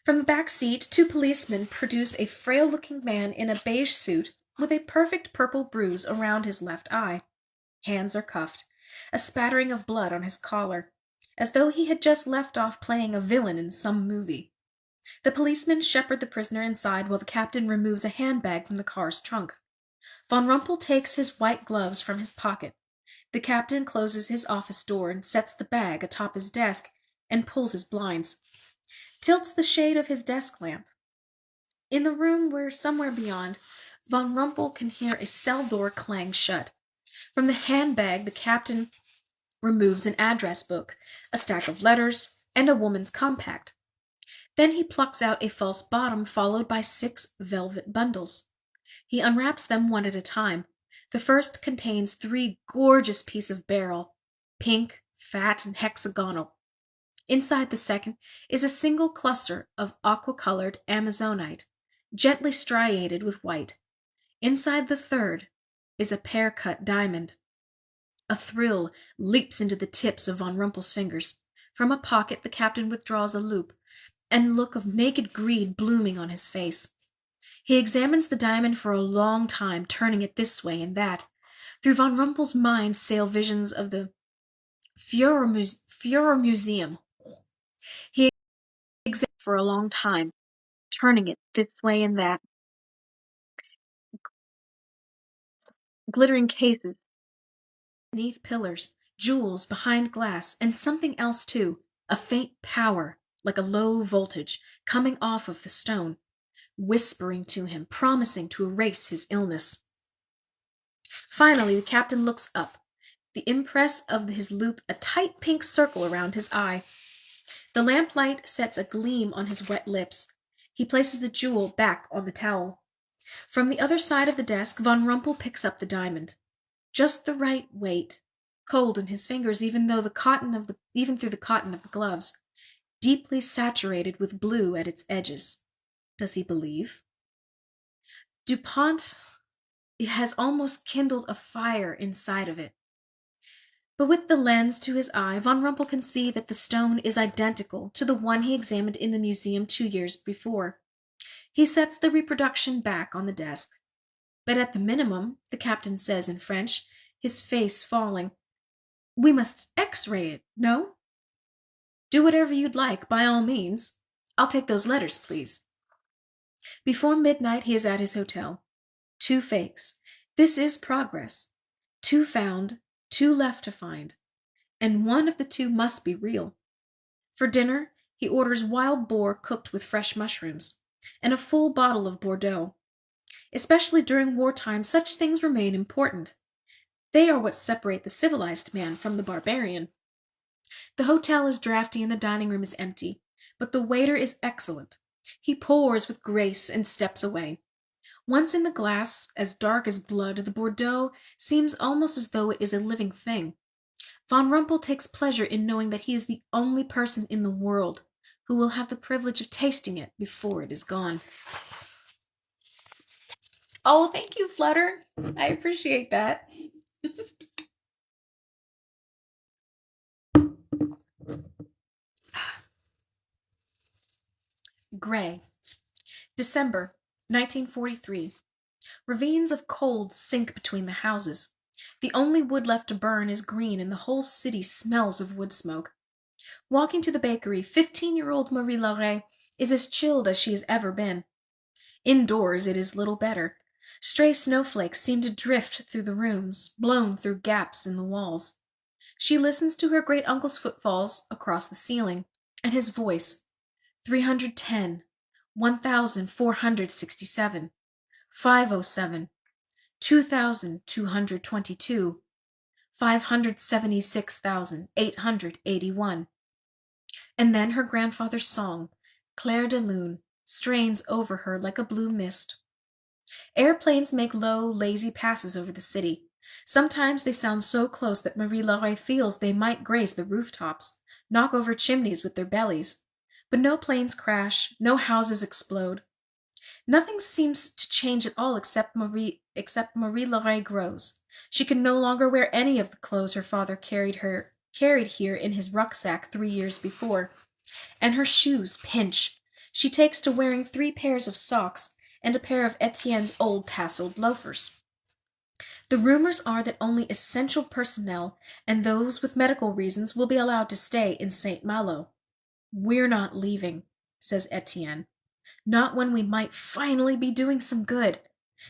From the back seat, 2 policemen produce a frail-looking man in a beige suit with a perfect purple bruise around his left eye. Hands are cuffed, a spattering of blood on his collar, as though he had just left off playing a villain in some movie. The policemen shepherd the prisoner inside while the captain removes a handbag from the car's trunk. Von Rumpel takes his white gloves from his pocket. The captain closes his office door and sets the bag atop his desk and pulls his blinds. Tilts the shade of his desk lamp. In the room where, somewhere beyond, Von Rumpel can hear a cell door clang shut. From the handbag, the captain removes an address book, a stack of letters, and a woman's compact. Then he plucks out a false bottom followed by 6 velvet bundles. He unwraps them one at a time. The first contains 3 gorgeous pieces of beryl, pink, fat, and hexagonal. Inside the second is a single cluster of aqua-colored amazonite, gently striated with white. Inside the third is a pear-cut diamond. A thrill leaps into the tips of Von Rumpel's fingers. From a pocket the captain withdraws a loupe, and look of naked greed blooming on his face. He examines the diamond for a long time, turning it this way and that. Through Von Rumpel's mind sail visions of the Führer Museum. He examines it for a long time, turning it this way and that. Glittering cases beneath pillars, jewels behind glass, and something else too, a faint power, like a low voltage, coming off of the stone, whispering to him, promising to erase his illness. Finally, the captain looks up, the impress of his loupe a tight pink circle around his eye. The lamplight sets a gleam on his wet lips. He places the jewel back on the towel. From the other side of the desk, Von Rumpel picks up the diamond. Just the right weight, cold in his fingers even through the cotton of the gloves, deeply saturated with blue at its edges. Does he believe? DuPont has almost kindled a fire inside of it. But with the lens to his eye, Von Rumpel can see that the stone is identical to the one he examined in the museum 2 years before. He sets the reproduction back on the desk. But at the minimum, the captain says in French, his face falling, we must X-ray it, no? Do whatever you'd like, by all means. I'll take those letters, please. Before midnight, he is at his hotel. 2 fakes. This is progress. 2 found, 2 left to find. And one of the 2 must be real. For dinner, he orders wild boar cooked with fresh mushrooms, and a full bottle of Bordeaux. Especially during wartime, such things remain important. They are what separate the civilized man from the barbarian. The hotel is drafty and the dining room is empty, but the waiter is excellent. He pours with grace and steps away. Once in the glass, as dark as blood, the Bordeaux seems almost as though it is a living thing. Von Rumpel takes pleasure in knowing that he is the only person in the world who will have the privilege of tasting it before it is gone. Oh, thank you, Flutter. I appreciate that. Gray. December 1943. Ravines of cold sink between the houses. The only wood left to burn is green, and the whole city smells of wood smoke. Walking to the bakery, 15-year-old Marie Laure is as chilled as she has ever been. Indoors it is little better. Stray snowflakes seem to drift through the rooms, blown through gaps in the walls. She listens to her great-uncle's footfalls across the ceiling, and his voice, 310, 1467, 507, 2222, 576,881. And then her grandfather's song, Clair de Lune, strains over her like a blue mist. Airplanes make low, lazy passes over the city. Sometimes they sound so close that Marie Laure feels they might graze the rooftops, knock over chimneys with their bellies. But no planes crash, no houses explode. Nothing seems to change at all except Marie Laure grows. She can no longer wear any of the clothes her father carried here in his rucksack 3 years before. And her shoes pinch. She takes to wearing 3 pairs of socks and a pair of Etienne's old tasseled loafers. The rumors are that only essential personnel and those with medical reasons will be allowed to stay in St. Malo. We're not leaving, says Etienne. Not when we might finally be doing some good.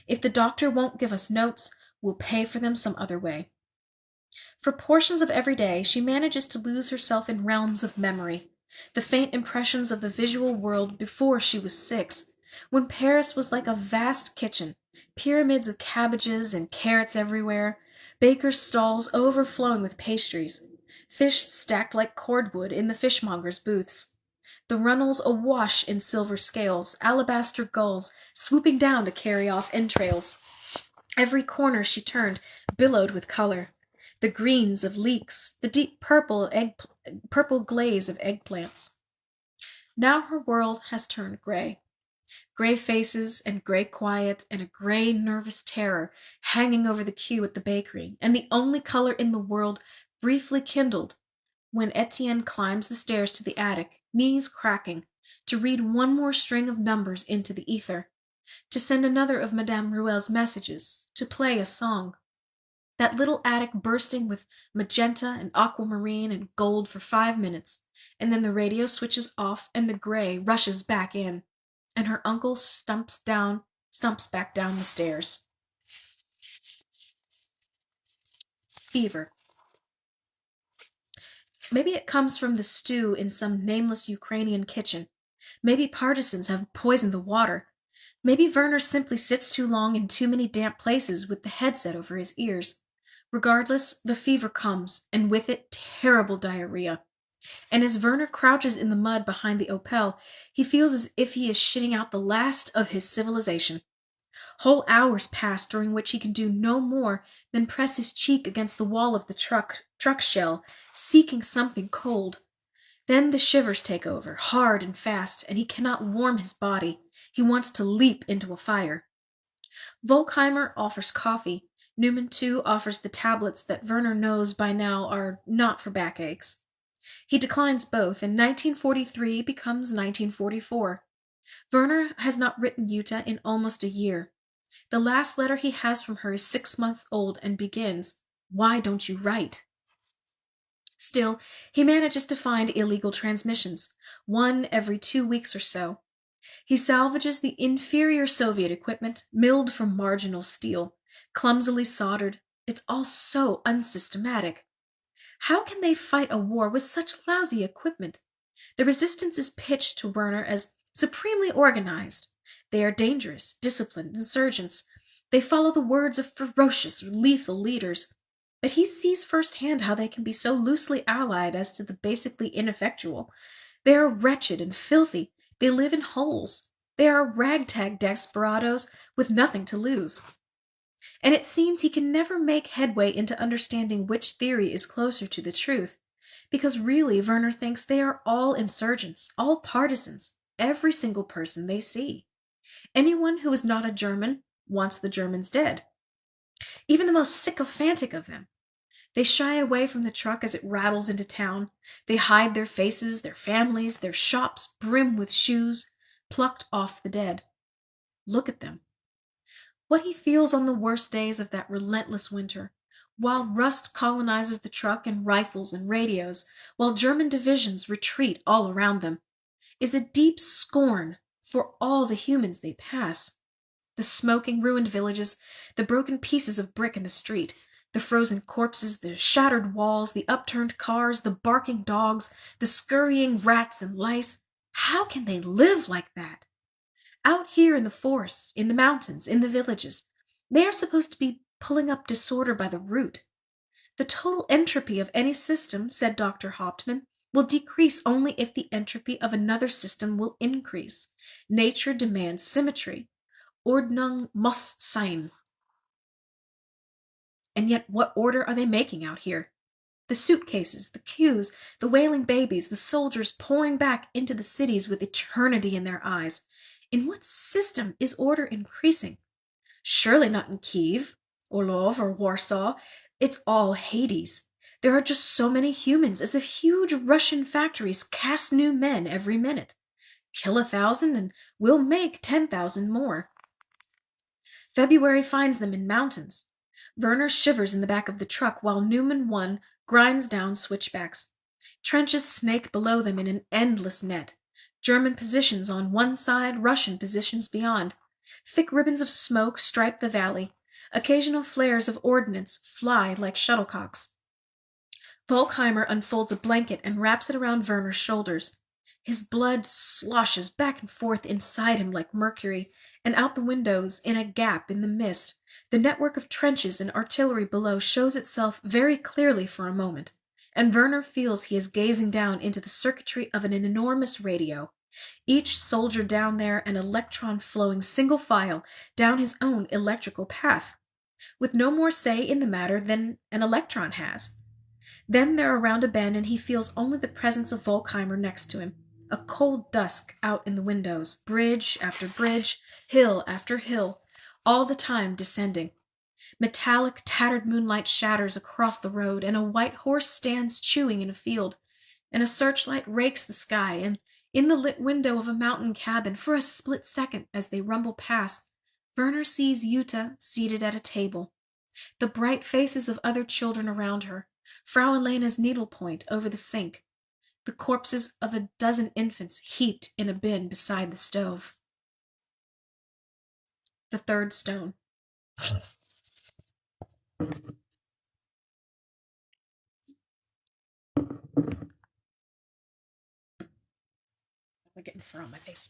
If the doctor won't give us notes, we'll pay for them some other way. For portions of every day, she manages to lose herself in realms of memory, the faint impressions of the visual world before she was 6, when Paris was like a vast kitchen, pyramids of cabbages and carrots everywhere, bakers' stalls overflowing with pastries, fish stacked like cordwood in the fishmongers' booths, the runnels awash in silver scales, alabaster gulls swooping down to carry off entrails. Every corner she turned billowed with color. The greens of leeks, the deep purple glaze of eggplants. Now her world has turned gray. Gray faces and gray quiet and a gray nervous terror hanging over the queue at the bakery, and the only color in the world briefly kindled when Etienne climbs the stairs to the attic, knees cracking, to read one more string of numbers into the ether, to send another of Madame Rouel's messages, to play a song. That little attic bursting with magenta and aquamarine and gold for 5 minutes, and then the radio switches off and the gray rushes back in, and her uncle stumps back down the stairs. Fever. Maybe it comes from the stew in some nameless Ukrainian kitchen. Maybe partisans have poisoned the water. Maybe Werner simply sits too long in too many damp places with the headset over his ears. Regardless, the fever comes, and with it terrible diarrhea. And as Werner crouches in the mud behind the Opel, he feels as if he is shitting out the last of his civilization. Whole hours pass during which he can do no more than press his cheek against the wall of the truck shell, seeking something cold. Then the shivers take over, hard and fast, and he cannot warm his body. He wants to leap into a fire. Volkheimer offers coffee. Newman, too, offers the tablets that Werner knows by now are not for backaches. He declines both, and 1943 becomes 1944. Werner has not written Jutta in almost a year. The last letter he has from her is 6 months old and begins, "Why don't you write?" Still, he manages to find illegal transmissions, one every 2 weeks or so. He salvages the inferior Soviet equipment, milled from marginal steel, clumsily soldered. It's all so unsystematic. How can they fight a war with such lousy equipment? The resistance is pitched to Werner as supremely organized. They are dangerous, disciplined insurgents. They follow the words of ferocious, lethal leaders. But he sees firsthand how they can be so loosely allied as to the basically ineffectual. They are wretched and filthy. They live in holes. They are ragtag desperadoes with nothing to lose. And it seems he can never make headway into understanding which theory is closer to the truth, because really Werner thinks they are all insurgents, all partisans, every single person they see. Anyone who is not a German wants the Germans dead. Even the most sycophantic of them. They shy away from the truck as it rattles into town. They hide their faces, their families, their shops brim with shoes, plucked off the dead. Look at them. What he feels on the worst days of that relentless winter, while rust colonizes the truck and rifles and radios, while German divisions retreat all around them, is a deep scorn for all the humans they pass. The smoking, ruined villages, the broken pieces of brick in the street, the frozen corpses, the shattered walls, the upturned cars, the barking dogs, the scurrying rats and lice. How can they live like that? Out here in the forests, in the mountains, in the villages, they are supposed to be pulling up disorder by the root. The total entropy of any system, said Dr. Hauptmann, will decrease only if the entropy of another system will increase. Nature demands symmetry. Ordnung muss sein. And yet what order are they making out here? The suitcases, the queues, the wailing babies, the soldiers pouring back into the cities with eternity in their eyes. In what system is order increasing? Surely not in Kiev, Orlov, or Warsaw. It's all Hades. There are just so many humans, as if huge Russian factories cast new men every minute. Kill 1,000 and we'll make 10,000 more. February finds them in mountains. Werner shivers in the back of the truck while Newman 1 grinds down switchbacks. Trenches snake below them in an endless net. German positions on one side, Russian positions beyond. Thick ribbons of smoke stripe the valley. Occasional flares of ordnance fly like shuttlecocks. Volkheimer unfolds a blanket and wraps it around Werner's shoulders. His blood sloshes back and forth inside him like mercury, and out the windows, in a gap in the mist, the network of trenches and artillery below shows itself very clearly for a moment, and Werner feels he is gazing down into the circuitry of an enormous radio, each soldier down there an electron flowing single file down his own electrical path, with no more say in the matter than an electron has. Then they're around a bend, and he feels only the presence of Volkheimer next to him. A cold dusk out in the windows, bridge after bridge, hill after hill, all the time descending. Metallic, tattered moonlight shatters across the road, and a white horse stands chewing in a field, and a searchlight rakes the sky, and in the lit window of a mountain cabin, for a split second as they rumble past, Werner sees Jutta seated at a table, the bright faces of other children around her, Frau Elena's needlepoint over the sink, the corpses of a dozen infants heaped in a bin beside the stove. The third stone. I'm getting fur on my face.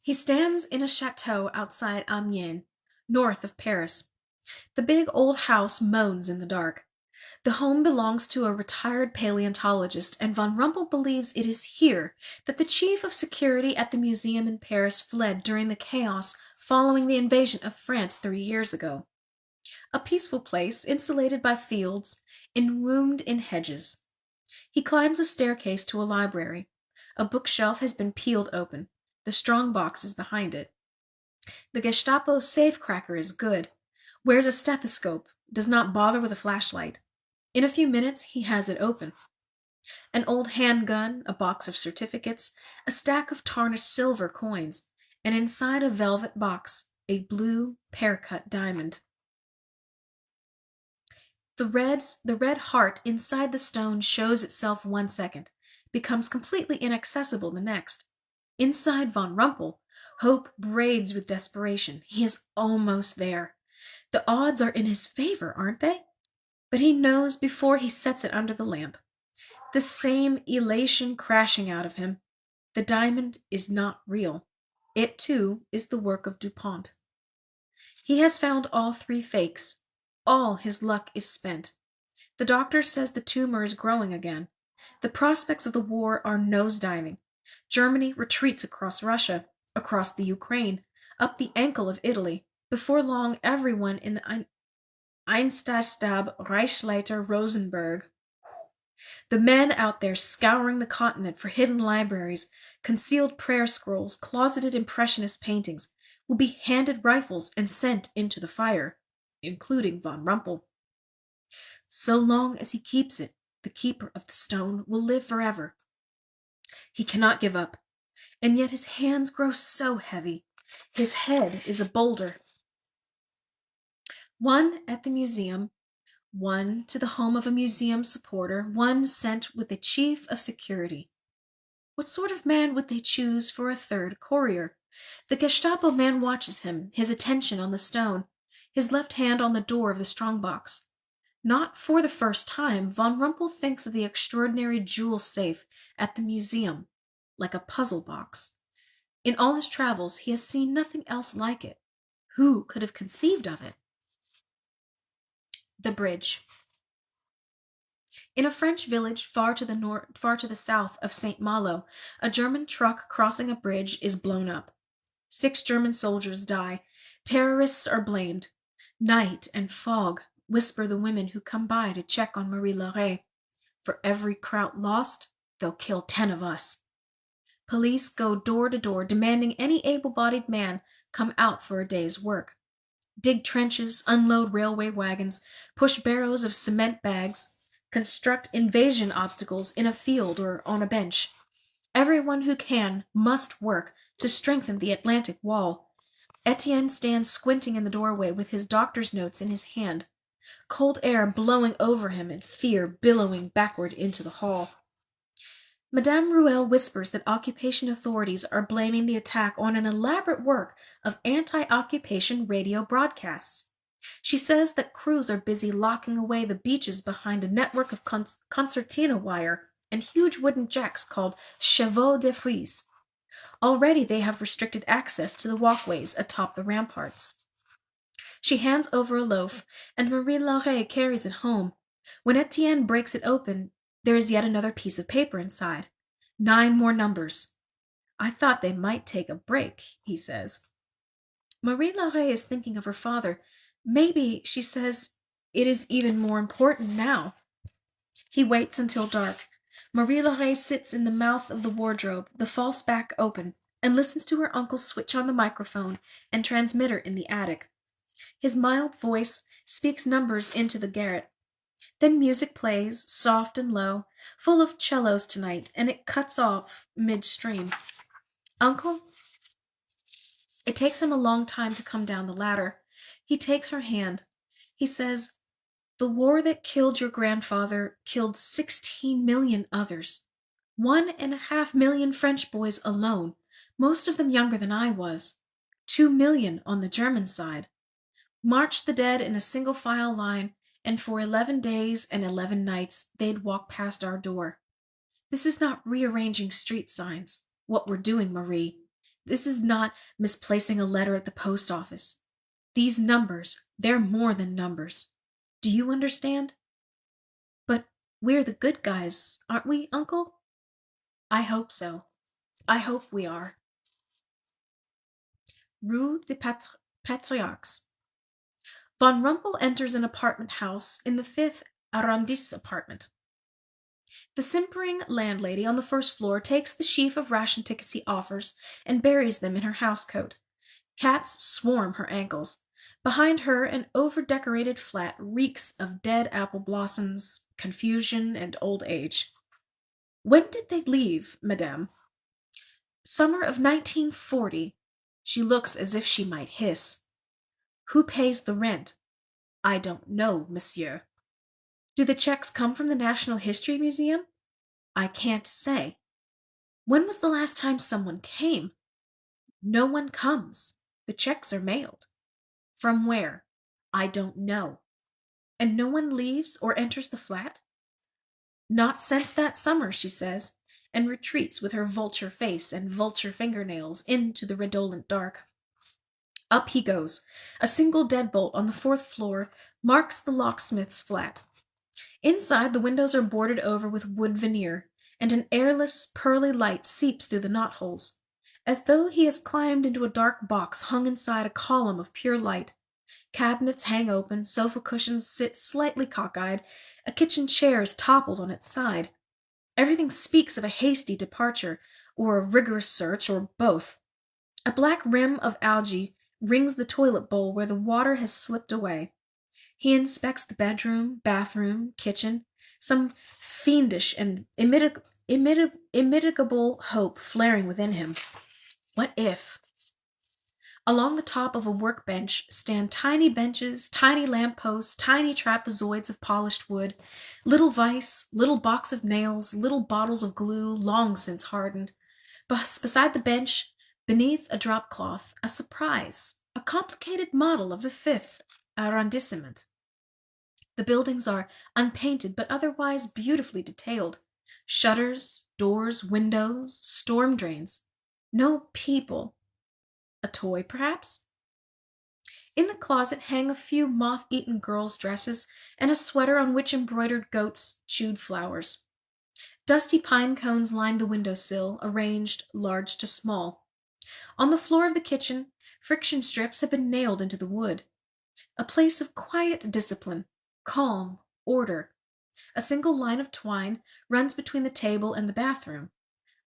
He stands in a chateau outside Amiens, north of Paris. The big old house moans in the dark. The home belongs to a retired paleontologist, and von Rumpel believes it is here that the chief of security at the museum in Paris fled during the chaos following the invasion of France 3 years ago. A peaceful place, insulated by fields, enwombed in hedges. He climbs a staircase to a library. A bookshelf has been peeled open. The strong box is behind it. The Gestapo safecracker is good. Wears a stethoscope. Does not bother with a flashlight. In a few minutes he has it open. An old handgun, a box of certificates, a stack of tarnished silver coins, and inside a velvet box, a blue pear-cut diamond. The red heart inside the stone shows itself 1 second, becomes completely inaccessible the next. Inside von Rumpel, hope braids with desperation. He is almost there. The odds are in his favor, aren't they? But he knows before he sets it under the lamp. The same elation crashing out of him. The diamond is not real. It, too, is the work of DuPont. He has found all 3 fakes. All his luck is spent. The doctor says the tumor is growing again. The prospects of the war are nosediving. Germany retreats across Russia, across the Ukraine, up the ankle of Italy. Before long, everyone in the Einsatzstab Reichsleiter Rosenberg, the men out there scouring the continent for hidden libraries, concealed prayer scrolls, closeted impressionist paintings, will be handed rifles and sent into the fire, including von Rumpel. So long as he keeps it, the keeper of the stone will live forever. He cannot give up, and yet his hands grow so heavy. His head is a boulder. One at the museum, one to the home of a museum supporter, one sent with the chief of security. What sort of man would they choose for a third courier? The Gestapo man watches him, his attention on the stone, his left hand on the door of the strongbox. Not for the first time, von Rumpel thinks of the extraordinary jewel safe at the museum, like a puzzle box. In all his travels, he has seen nothing else like it. Who could have conceived of it? The bridge. In a French village far to the south of St. Malo, a German truck crossing a bridge is blown up. 6 German soldiers die. Terrorists are blamed. Night and fog, whisper the women who come by to check on Marie Lauré. For every Kraut lost, they'll kill 10 of us. Police go door to door, demanding any able-bodied man come out for a day's work. Dig trenches, unload railway wagons, push barrows of cement bags, construct invasion obstacles in a field or on a bench. Everyone who can must work to strengthen the Atlantic wall. Etienne stands squinting in the doorway with his doctor's notes in his hand, cold air blowing over him and fear billowing backward into the hall. Madame Ruel whispers that occupation authorities are blaming the attack on an elaborate work of anti-occupation radio broadcasts. She says that crews are busy locking away the beaches behind a network of concertina wire and huge wooden jacks called chevaux de frise. Already they have restricted access to the walkways atop the ramparts. She hands over a loaf, and Marie Laure carries it home. When Etienne breaks it open, there is yet another piece of paper inside. 9 more numbers. I thought they might take a break, he says. Marie Laure is thinking of her father. Maybe, she says, it is even more important now. He waits until dark. Marie Laure sits in the mouth of the wardrobe, the false back open, and listens to her uncle switch on the microphone and transmitter in the attic. His mild voice speaks numbers into the garret. Then music plays, soft and low, full of cellos tonight, and it cuts off midstream. Uncle? It takes him a long time to come down the ladder. He takes her hand. He says, the war that killed your grandfather killed 16 million others. 1.5 million French boys alone, most of them younger than I was. 2 million on the German side. Marched the dead in a single file line, and for 11 days and 11 nights they'd walk past our door. This is not rearranging street signs, what we're doing, Marie. This is not misplacing a letter at the post office. These numbers, they're more than numbers. Do you understand? But we're the good guys, aren't we, Uncle? I hope so. I hope we are. Rue des Patriarches. Von Rumpel enters an apartment house in the 5th Arrondissement apartment. The simpering landlady on the first floor takes the sheaf of ration tickets he offers and buries them in her housecoat. Cats swarm her ankles. Behind her, an over-decorated flat reeks of dead apple blossoms, confusion, and old age. When did they leave, madame? Summer of 1940. She looks as if she might hiss. Who pays the rent? I don't know, monsieur. Do the checks come from the National History Museum? I can't say. When was the last time someone came? No one comes. The checks are mailed. From where? I don't know. And no one leaves or enters the flat? Not since that summer, she says, and retreats with her vulture face and vulture fingernails into the redolent dark. Up he goes. A single deadbolt on the 4th floor marks the locksmith's flat. Inside, the windows are boarded over with wood veneer, and an airless, pearly light seeps through the knotholes, as though he has climbed into a dark box hung inside a column of pure light. Cabinets hang open, sofa cushions sit slightly cockeyed, a kitchen chair is toppled on its side. Everything speaks of a hasty departure, or a rigorous search, or both. A black rim of algae rings the toilet bowl where the water has slipped away. He inspects the bedroom, bathroom, kitchen, some fiendish and immitigable hope flaring within him. What if? Along the top of a workbench stand tiny benches, tiny lampposts, tiny trapezoids of polished wood, little vise, little box of nails, little bottles of glue long since hardened. Beside the bench, beneath a drop cloth, a surprise, a complicated model of the 5th Arrondissement. The buildings are unpainted but otherwise beautifully detailed. Shutters, doors, windows, storm drains. No people. A toy, perhaps? In the closet hang a few moth-eaten girls' dresses and a sweater on which embroidered goats chewed flowers. Dusty pine cones line the windowsill, arranged large to small. On the floor of the kitchen, friction strips have been nailed into the wood. A place of quiet discipline, calm, order. A single line of twine runs between the table and the bathroom.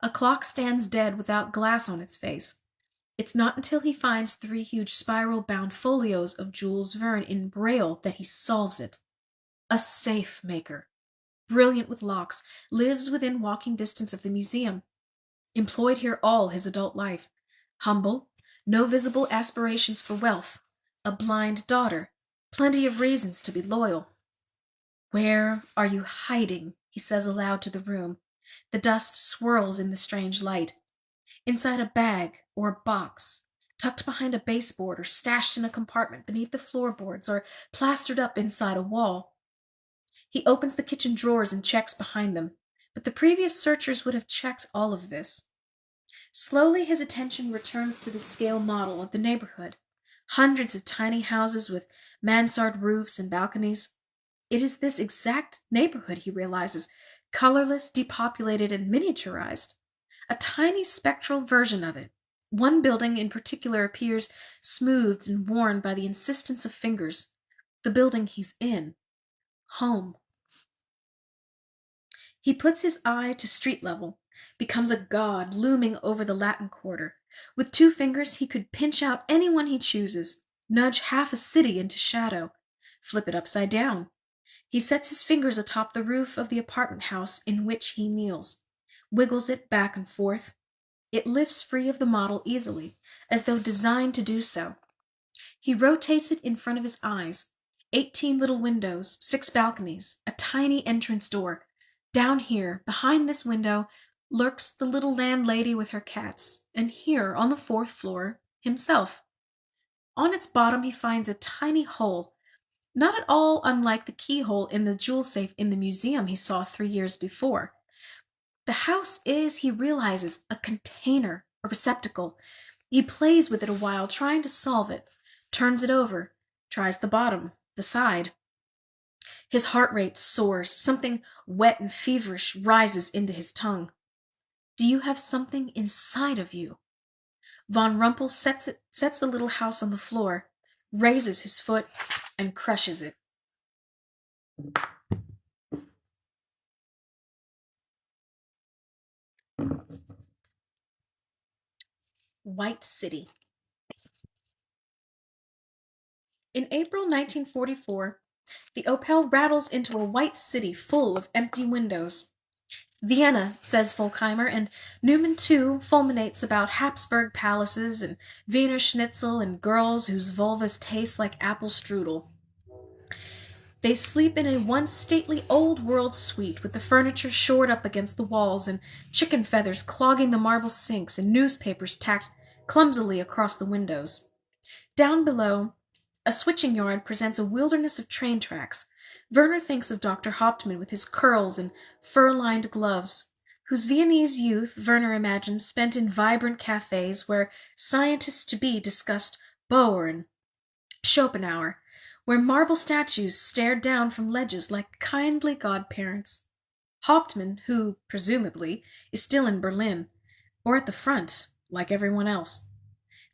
A clock stands dead without glass on its face. It's not until he finds 3 huge spiral-bound folios of Jules Verne in Braille that he solves it. A safe maker, brilliant with locks, lives within walking distance of the museum. Employed here all his adult life. Humble, no visible aspirations for wealth. A blind daughter, plenty of reasons to be loyal. Where are you hiding? He says aloud to the room. The dust swirls in the strange light. Inside a bag or a box, tucked behind a baseboard or stashed in a compartment beneath the floorboards or plastered up inside a wall. He opens the kitchen drawers and checks behind them. but the previous searchers would have checked all of this. Slowly, his attention returns to the scale model of the neighborhood. Hundreds of tiny houses with mansard roofs and balconies. It is this exact neighborhood, he realizes, colorless, depopulated, and miniaturized. A tiny spectral version of it. One building in particular appears smoothed and worn by the insistence of fingers. The building he's in. Home. He puts his eye to street level, becomes a god looming over the Latin Quarter. With 2 fingers, he could pinch out anyone he chooses, nudge half a city into shadow, flip it upside down. He sets his fingers atop the roof of the apartment house in which he kneels, wiggles it back and forth. It lifts free of the model easily, as though designed to do so. He rotates it in front of his eyes. 18 little windows, 6 balconies, a tiny entrance door. Down here, behind this window, lurks the little landlady with her cats, and here, on the 4th floor, himself. On its bottom he finds a tiny hole, not at all unlike the keyhole in the jewel safe in the museum he saw 3 years before. The house is, he realizes, a container, a receptacle. He plays with it a while, trying to solve it, turns it over, tries the bottom, the side. His heart rate soars. Something wet and feverish rises into his tongue. Do you have something inside of you? Von Rumpel sets the little house on the floor, raises his foot, and crushes it. White City. In April 1944, the Opel rattles into a white city full of empty windows. Vienna, says Volkheimer, and Newman too fulminates about Habsburg palaces and Wiener Schnitzel and girls whose vulvas taste like apple strudel. They sleep in a once stately old-world suite with the furniture shored up against the walls and chicken feathers clogging the marble sinks and newspapers tacked clumsily across the windows. Down below, a switching yard presents a wilderness of train tracks. Werner thinks of Dr. Hauptmann with his curls and fur-lined gloves, whose Viennese youth, Werner imagines, spent in vibrant cafes where scientists-to-be discussed Bohr and Schopenhauer, where marble statues stared down from ledges like kindly godparents. Hauptmann, who, presumably, is still in Berlin, or at the front, like everyone else.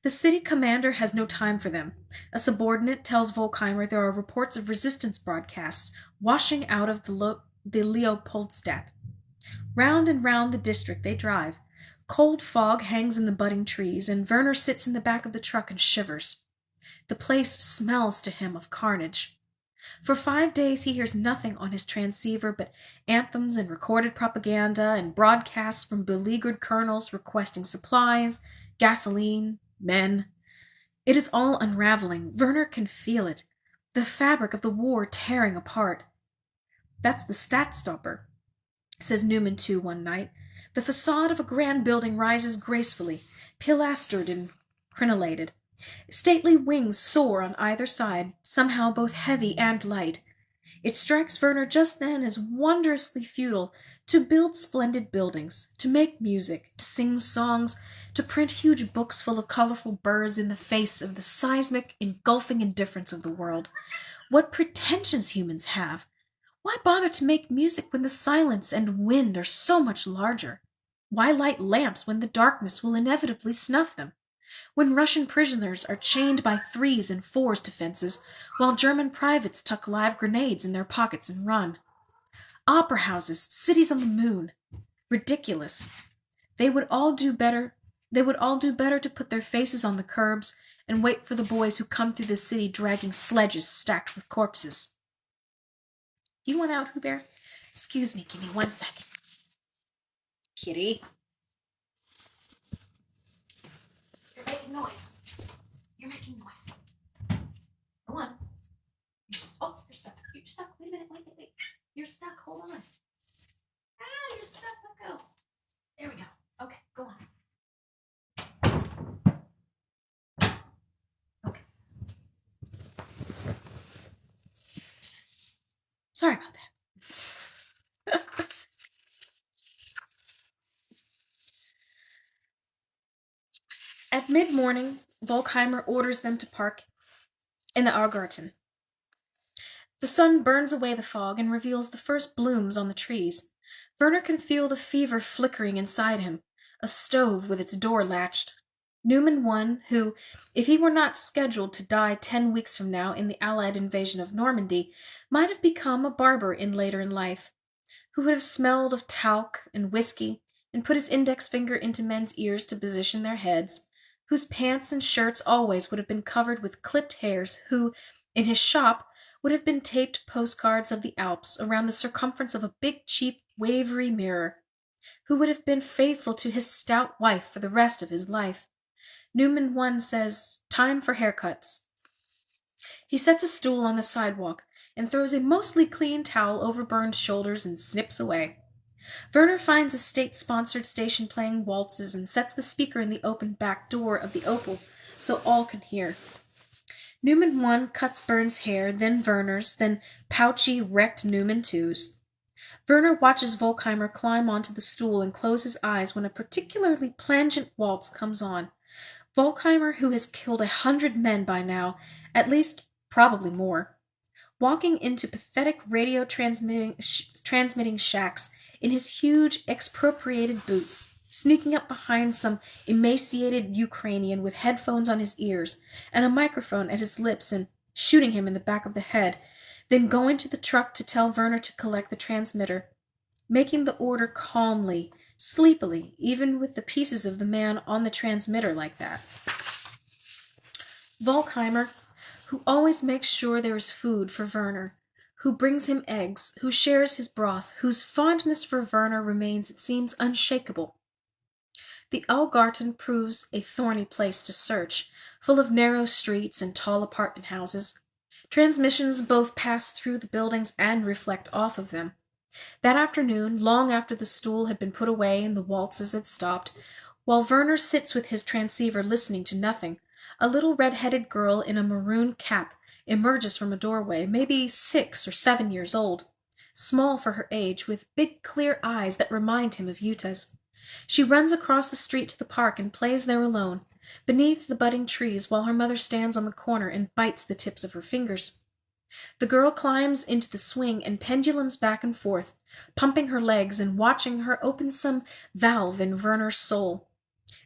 The city commander has no time for them. A subordinate tells Volkheimer there are reports of resistance broadcasts washing out of the Leopoldstadt. Round and round the district they drive. Cold fog hangs in the budding trees, and Werner sits in the back of the truck and shivers. The place smells to him of carnage. For 5 days he hears nothing on his transceiver but anthems and recorded propaganda and broadcasts from beleaguered colonels requesting supplies, gasoline, men. It is all unraveling. Werner can feel it. The fabric of the war tearing apart. That's the Stadtstopper, says Newman too one night. The facade of a grand building rises gracefully, pilastered and crenellated. Stately wings soar on either side, somehow both heavy and light. It strikes Werner just then as wondrously futile to build splendid buildings, to make music, to sing songs, to print huge books full of colorful birds in the face of the seismic, engulfing indifference of the world. What pretensions humans have! Why bother to make music when the silence and wind are so much larger? Why light lamps when the darkness will inevitably snuff them? When Russian prisoners are chained by 3s and 4s to fences, while German privates tuck live grenades in their pockets and run. Opera houses, cities on the moon. Ridiculous. They would all do better to put their faces on the curbs and wait for the boys who come through the city dragging sledges stacked with corpses. Do you want out, Hubert? Excuse me, give me 1 second. Kitty. You're making noise. You're making noise. Go on. You're stuck. You're stuck. Wait a minute. Wait. You're stuck. Hold on. You're stuck. Let go. There we go. Okay, go on. Okay. Sorry about that. At mid-morning, Volkheimer orders them to park in the Augarten. The sun burns away the fog and reveals the first blooms on the trees. Werner can feel the fever flickering inside him, a stove with its door latched. Newman I, who, if he were not scheduled to die 10 weeks from now in the Allied invasion of Normandy, might have become a barber later in life, who would have smelled of talc and whiskey and put his index finger into men's ears to position their heads, whose pants and shirts always would have been covered with clipped hairs, who, in his shop, would have been taped postcards of the Alps around the circumference of a big, cheap, wavery mirror, who would have been faithful to his stout wife for the rest of his life. Newman I says, "Time for haircuts." He sets a stool on the sidewalk and throws a mostly clean towel over burned shoulders and snips away. Werner finds a state-sponsored station playing waltzes and sets the speaker in the open back door of the Opel so all can hear. Newman I cuts Bern's hair, then Werner's, then pouchy, wrecked Newman II's. Werner watches Volkheimer climb onto the stool and close his eyes when a particularly plangent waltz comes on. Volkheimer, who has killed 100 men by now, at least probably more, walking into pathetic radio transmitting shacks in his huge expropriated boots, sneaking up behind some emaciated Ukrainian with headphones on his ears and a microphone at his lips and shooting him in the back of the head, then going to the truck to tell Werner to collect the transmitter, making the order calmly, sleepily, even with the pieces of the man on the transmitter like that. Volkheimer, who always makes sure there is food for Werner, who brings him eggs, who shares his broth, whose fondness for Werner remains, it seems, unshakable. The Augarten proves a thorny place to search, full of narrow streets and tall apartment houses. Transmissions both pass through the buildings and reflect off of them. That afternoon, long after the stool had been put away and the waltzes had stopped, while Werner sits with his transceiver listening to nothing, a little red-headed girl in a maroon cap emerges from a doorway, maybe 6 or 7 years old, small for her age, with big clear eyes that remind him of Juta's. She runs across the street to the park and plays there alone, beneath the budding trees, while her mother stands on the corner and bites the tips of her fingers. The girl climbs into the swing and pendulums back and forth, pumping her legs and watching her open some valve in Werner's soul.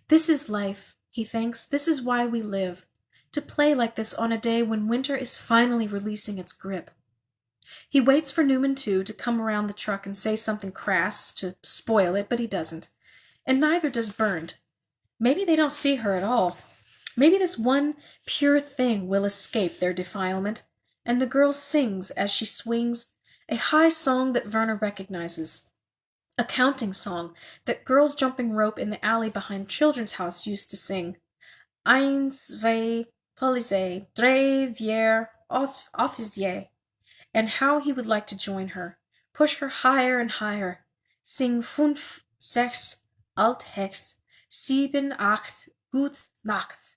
This is life, he thinks. This is why we live. To play like this on a day when winter is finally releasing its grip. He waits for Newman II to come around the truck and say something crass to spoil it, but he doesn't. And neither does Bernd. Maybe they don't see her at all. Maybe this one pure thing will escape their defilement, and the girl sings as she swings a high song that Werner recognizes. A counting song that girls jumping rope in the alley behind Children's House used to sing. Eins, zwei, Polizei, drei, vier, Offizier. And how he would like to join her, push her higher and higher, sing 5, 6, alt Hex, 7, 8, gut Nacht.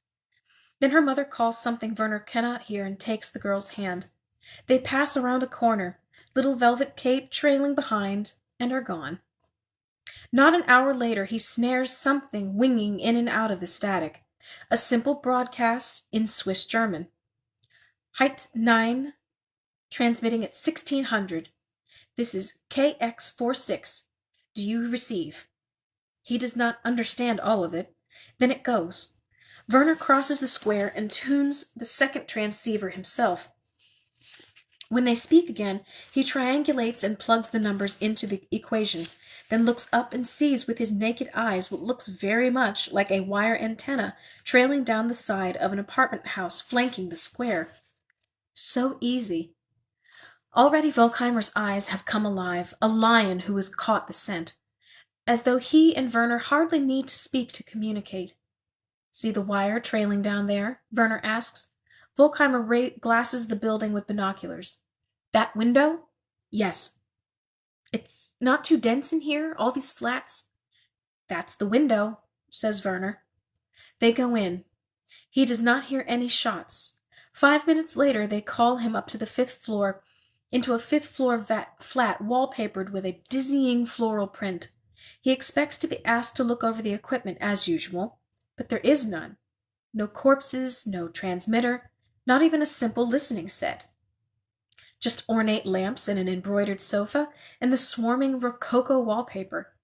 Then her mother calls something Werner cannot hear and takes the girl's hand. They pass around a corner, little velvet cape trailing behind, and are gone. Not an hour later he snares something winging in and out of the static. A simple broadcast in Swiss German. Height 9, transmitting at 1600. This is KX46. Do you receive? He does not understand all of it. Then it goes. Werner crosses the square and tunes the second transceiver himself. When they speak again, he triangulates and plugs the numbers into the equation, then looks up and sees with his naked eyes what looks very much like a wire antenna trailing down the side of an apartment house flanking the square. So easy. Already Volkheimer's eyes have come alive, a lion who has caught the scent, as though he and Werner hardly need to speak to communicate. See the wire trailing down there? Werner asks. Volkheimer glasses the building with binoculars. That window? Yes. It's not too dense in here, all these flats? That's the window, says Werner. They go in. He does not hear any shots. 5 minutes later they call him up to the 5th floor, into a 5th floor flat wallpapered with a dizzying floral print. He expects to be asked to look over the equipment as usual, but there is none. No corpses, no transmitter, not even a simple listening set. Just ornate lamps and an embroidered sofa and the swarming rococo wallpaper.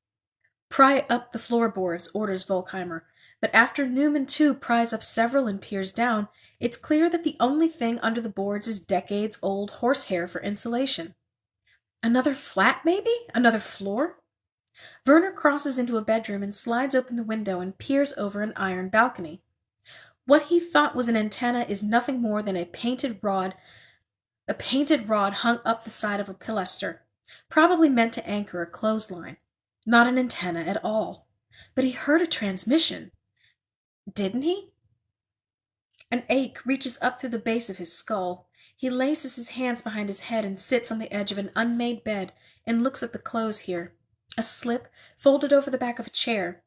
Pry up the floorboards, orders Volkheimer, but after Newman too pries up several and peers down, it's clear that the only thing under the boards is decades-old horsehair for insulation. Another flat, maybe? Another floor? Werner crosses into a bedroom and slides open the window and peers over an iron balcony. What he thought was an antenna is nothing more than a painted rod hung up the side of a pilaster, probably meant to anchor a clothesline. Not an antenna at all. But he heard a transmission. Didn't he? An ache reaches up through the base of his skull. He laces his hands behind his head and sits on the edge of an unmade bed and looks at the clothes here. A slip folded over the back of a chair,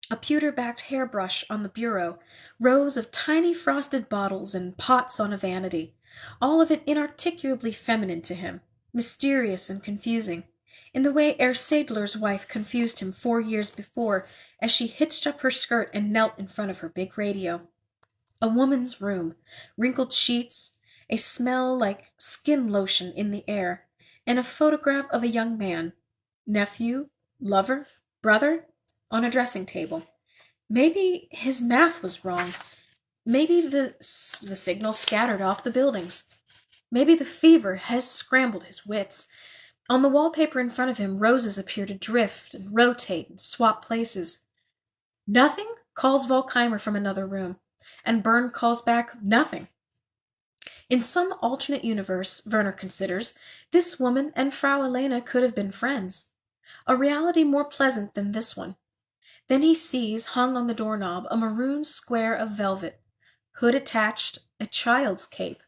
a pewter-backed hairbrush on the bureau, rows of tiny frosted bottles and pots on a vanity, all of it inarticulably feminine to him, mysterious and confusing, in the way Herr Sadler's wife confused him 4 years before as she hitched up her skirt and knelt in front of her big radio. A woman's room, wrinkled sheets, a smell like skin lotion in the air, and a photograph of a young man, nephew, lover, brother, on a dressing table. Maybe his math was wrong. Maybe the signal scattered off the buildings. Maybe the fever has scrambled his wits. On the wallpaper in front of him, roses appear to drift and rotate and swap places. Nothing? Calls Volkheimer from another room, and Byrne calls back nothing. In some alternate universe, Werner considers, this woman and Frau Elena could have been friends. A reality more pleasant than this one. Then he sees, hung on the doorknob, a maroon square of velvet, hood attached, a child's cape.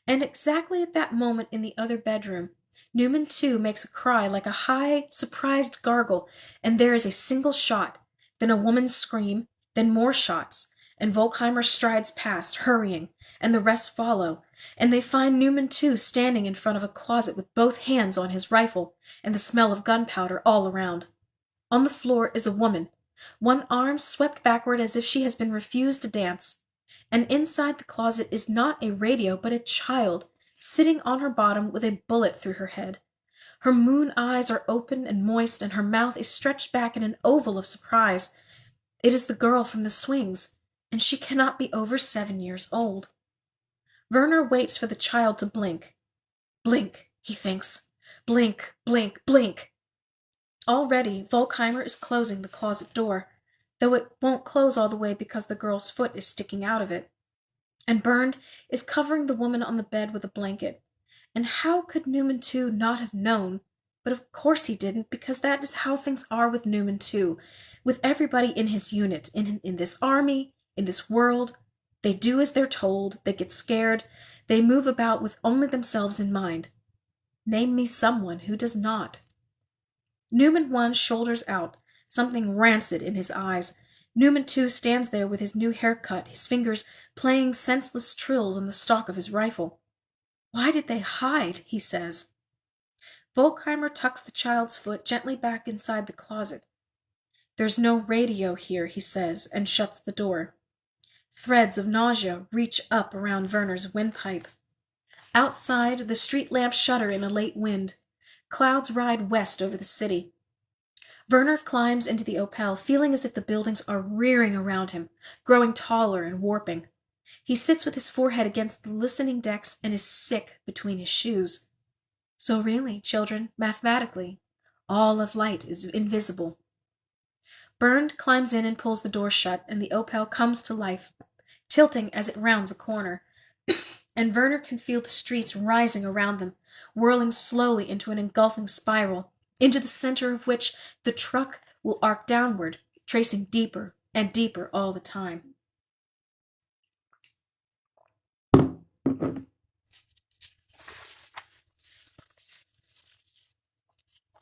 And exactly at that moment in the other bedroom, Newman too makes a cry like a high, surprised gargle, and there is a single shot, then a woman's scream, then more shots, and Volkheimer strides past, hurrying, and the rest follow, and they find Newman too standing in front of a closet with both hands on his rifle, and the smell of gunpowder all around. On the floor is a woman, one arm swept backward as if she has been refused to dance, and inside the closet is not a radio but a child, sitting on her bottom with a bullet through her head. Her moon eyes are open and moist, and her mouth is stretched back in an oval of surprise. It is the girl from the swings, and she cannot be over 7 years old. Werner waits for the child to blink. Blink, he thinks. Blink, blink, blink. Already, Volkheimer is closing the closet door, though it won't close all the way because the girl's foot is sticking out of it. And Bernd is covering the woman on the bed with a blanket. And how could Newman too not have known? But of course he didn't, because that is how things are with Newman too, with everybody in his unit, in this army, in this world. They do as they're told, they get scared, they move about with only themselves in mind. Name me someone who does not. Newman 1 shoulders out, something rancid in his eyes. Newman 2 stands there with his new haircut, his fingers playing senseless trills on the stock of his rifle. Why did they hide? He says. Volkheimer tucks the child's foot gently back inside the closet. There's no radio here, he says, and shuts the door. Threads of nausea reach up around Werner's windpipe. Outside, the street lamps shudder in a late wind. Clouds ride west over the city. Werner climbs into the Opel, feeling as if the buildings are rearing around him, growing taller and warping. He sits with his forehead against the listening decks and is sick between his shoes. So really, children, mathematically, all of light is invisible. Bernd climbs in and pulls the door shut, and the Opel comes to life, tilting as it rounds a corner. And Werner can feel the streets rising around them, whirling slowly into an engulfing spiral, into the center of which the truck will arc downward, tracing deeper and deeper all the time.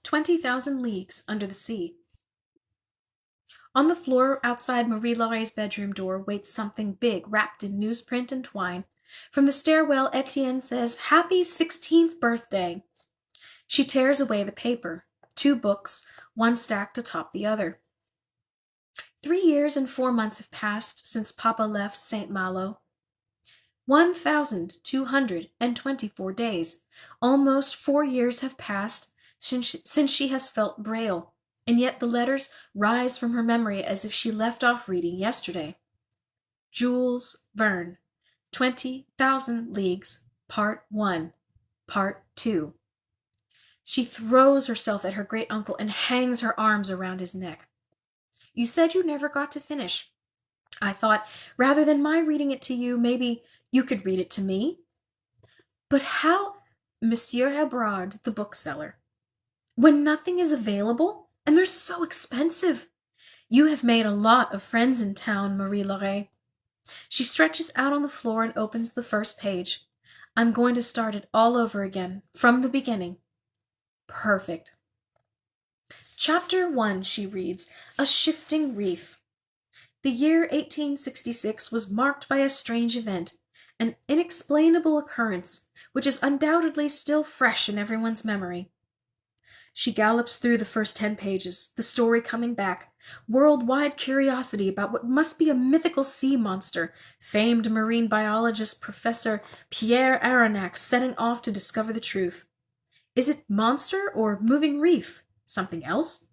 "20,000 Leagues Under the Sea." On the floor outside Marie Laurie's bedroom door waits something big wrapped in newsprint and twine. From the stairwell, Etienne says, "Happy 16th birthday." She tears away the paper. 2 books, one stacked atop the other. 3 years and 4 months have passed since Papa left St. Malo. 1,224 days. Almost 4 years have passed since she has felt Braille, and yet the letters rise from her memory as if she left off reading yesterday. Jules Verne, 20,000 Leagues, Part 1, Part 2. She throws herself at her great uncle and hangs her arms around his neck. You said you never got to finish. I thought, rather than my reading it to you, maybe you could read it to me. But how, Monsieur Hebrard, the bookseller, when nothing is available, and they're so expensive? You have made a lot of friends in town, Marie Laurée. She stretches out on the floor and opens the first page. I'm going to start it all over again, from the beginning. Perfect. Chapter 1, she reads, A Shifting Reef. The year 1866 was marked by a strange event, an inexplainable occurrence, which is undoubtedly still fresh in everyone's memory. She gallops through the first 10 pages, the story coming back, worldwide curiosity about what must be a mythical sea monster, famed marine biologist Professor Pierre Aronnax setting off to discover the truth. Is it monster or moving reef? Something else?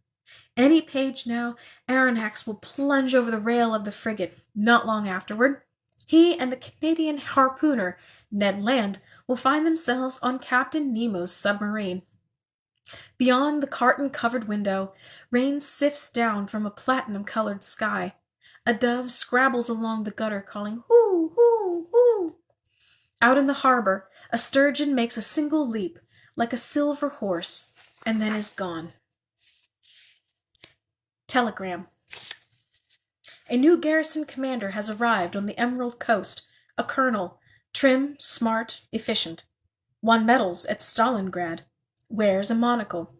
Any page now, Aronnax will plunge over the rail of the frigate. Not long afterward, he and the Canadian harpooner, Ned Land, will find themselves on Captain Nemo's submarine. Beyond the carton-covered window, rain sifts down from a platinum-colored sky. A dove scrabbles along the gutter, calling, hoo, hoo, hoo. Out in the harbor, a sturgeon makes a single leap, like a silver horse, and then is gone. Telegram. A new garrison commander has arrived on the Emerald Coast, a colonel, trim, smart, efficient. Won medals at Stalingrad. Wears a monocle.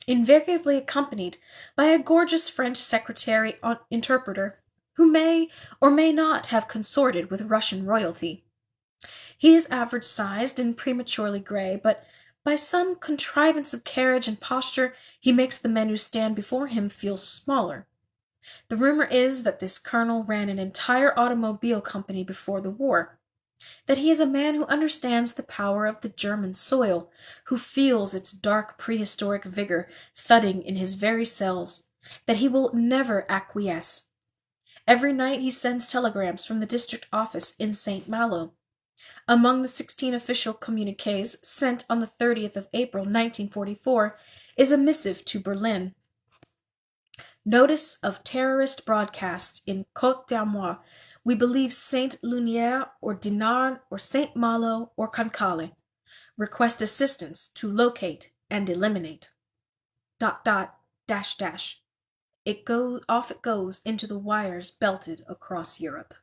Invariably accompanied by a gorgeous French secretary interpreter who may or may not have consorted with Russian royalty. He is average-sized and prematurely gray, but by some contrivance of carriage and posture, he makes the men who stand before him feel smaller. The rumor is that this colonel ran an entire automobile company before the war, that he is a man who understands the power of the German soil, who feels its dark prehistoric vigor thudding in his very cells, that he will never acquiesce. Every night he sends telegrams from the district office in St. Malo. Among the 16 official communiques sent on the 30th of April, 1944, is a missive to Berlin. Notice of terrorist broadcast in Côte d'Armor. We believe Saint Lunière or Dinard or Saint Malo or Cancale. Request assistance to locate and eliminate. ... It goes into the wires belted across Europe.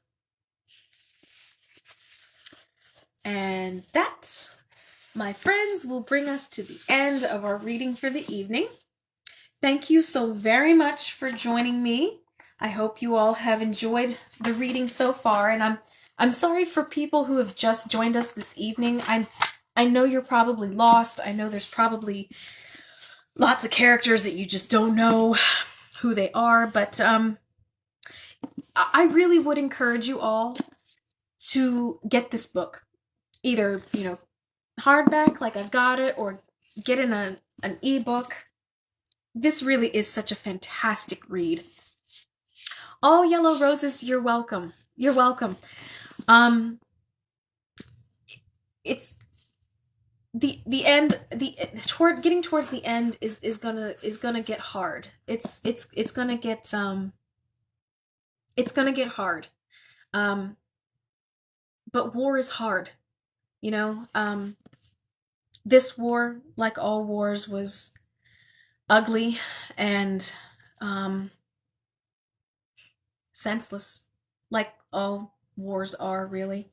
And that, my friends, will bring us to the end of our reading for the evening. Thank you so very much for joining me. I hope you all have enjoyed the reading so far, and I'm sorry for people who have just joined us this evening. I know you're probably lost. I know there's probably lots of characters that you just don't know who they are, but I really would encourage you all to get this book. Either, hardback like I've got it, or get in an ebook. This really is such a fantastic read. Oh, Yellow Roses, you're welcome. You're welcome. It's the end. Getting towards the end is gonna get hard. It's gonna get hard. But war is hard. This war, like all wars, was ugly and senseless, like all wars are, really.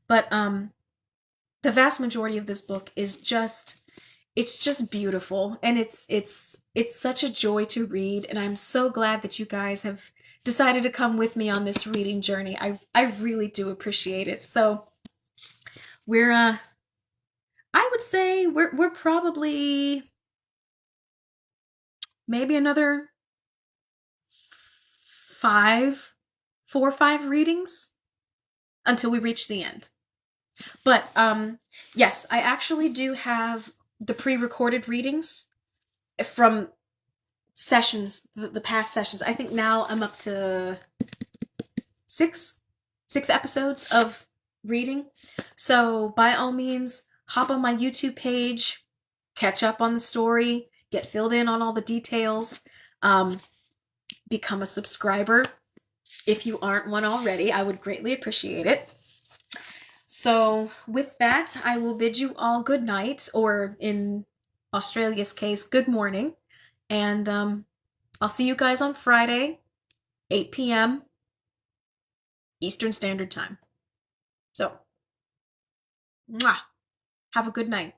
But the vast majority of this book is just beautiful, and it's such a joy to read, and I'm so glad that you guys have decided to come with me on this reading journey. I really do appreciate it. So we're I would say we're probably maybe another 4 or 5 readings until we reach the end. But yes, I actually do have the pre-recorded readings from sessions, the past sessions. I think now I'm up to 6 episodes of reading. So by all means, hop on my YouTube page, catch up on the story, get filled in on all the details, become a subscriber if you aren't one already. I would greatly appreciate it. So with that, I will bid you all good night, or in Australia's case, good morning. And I'll see you guys on Friday, 8 p.m. Eastern Standard Time. So, mwah, have a good night.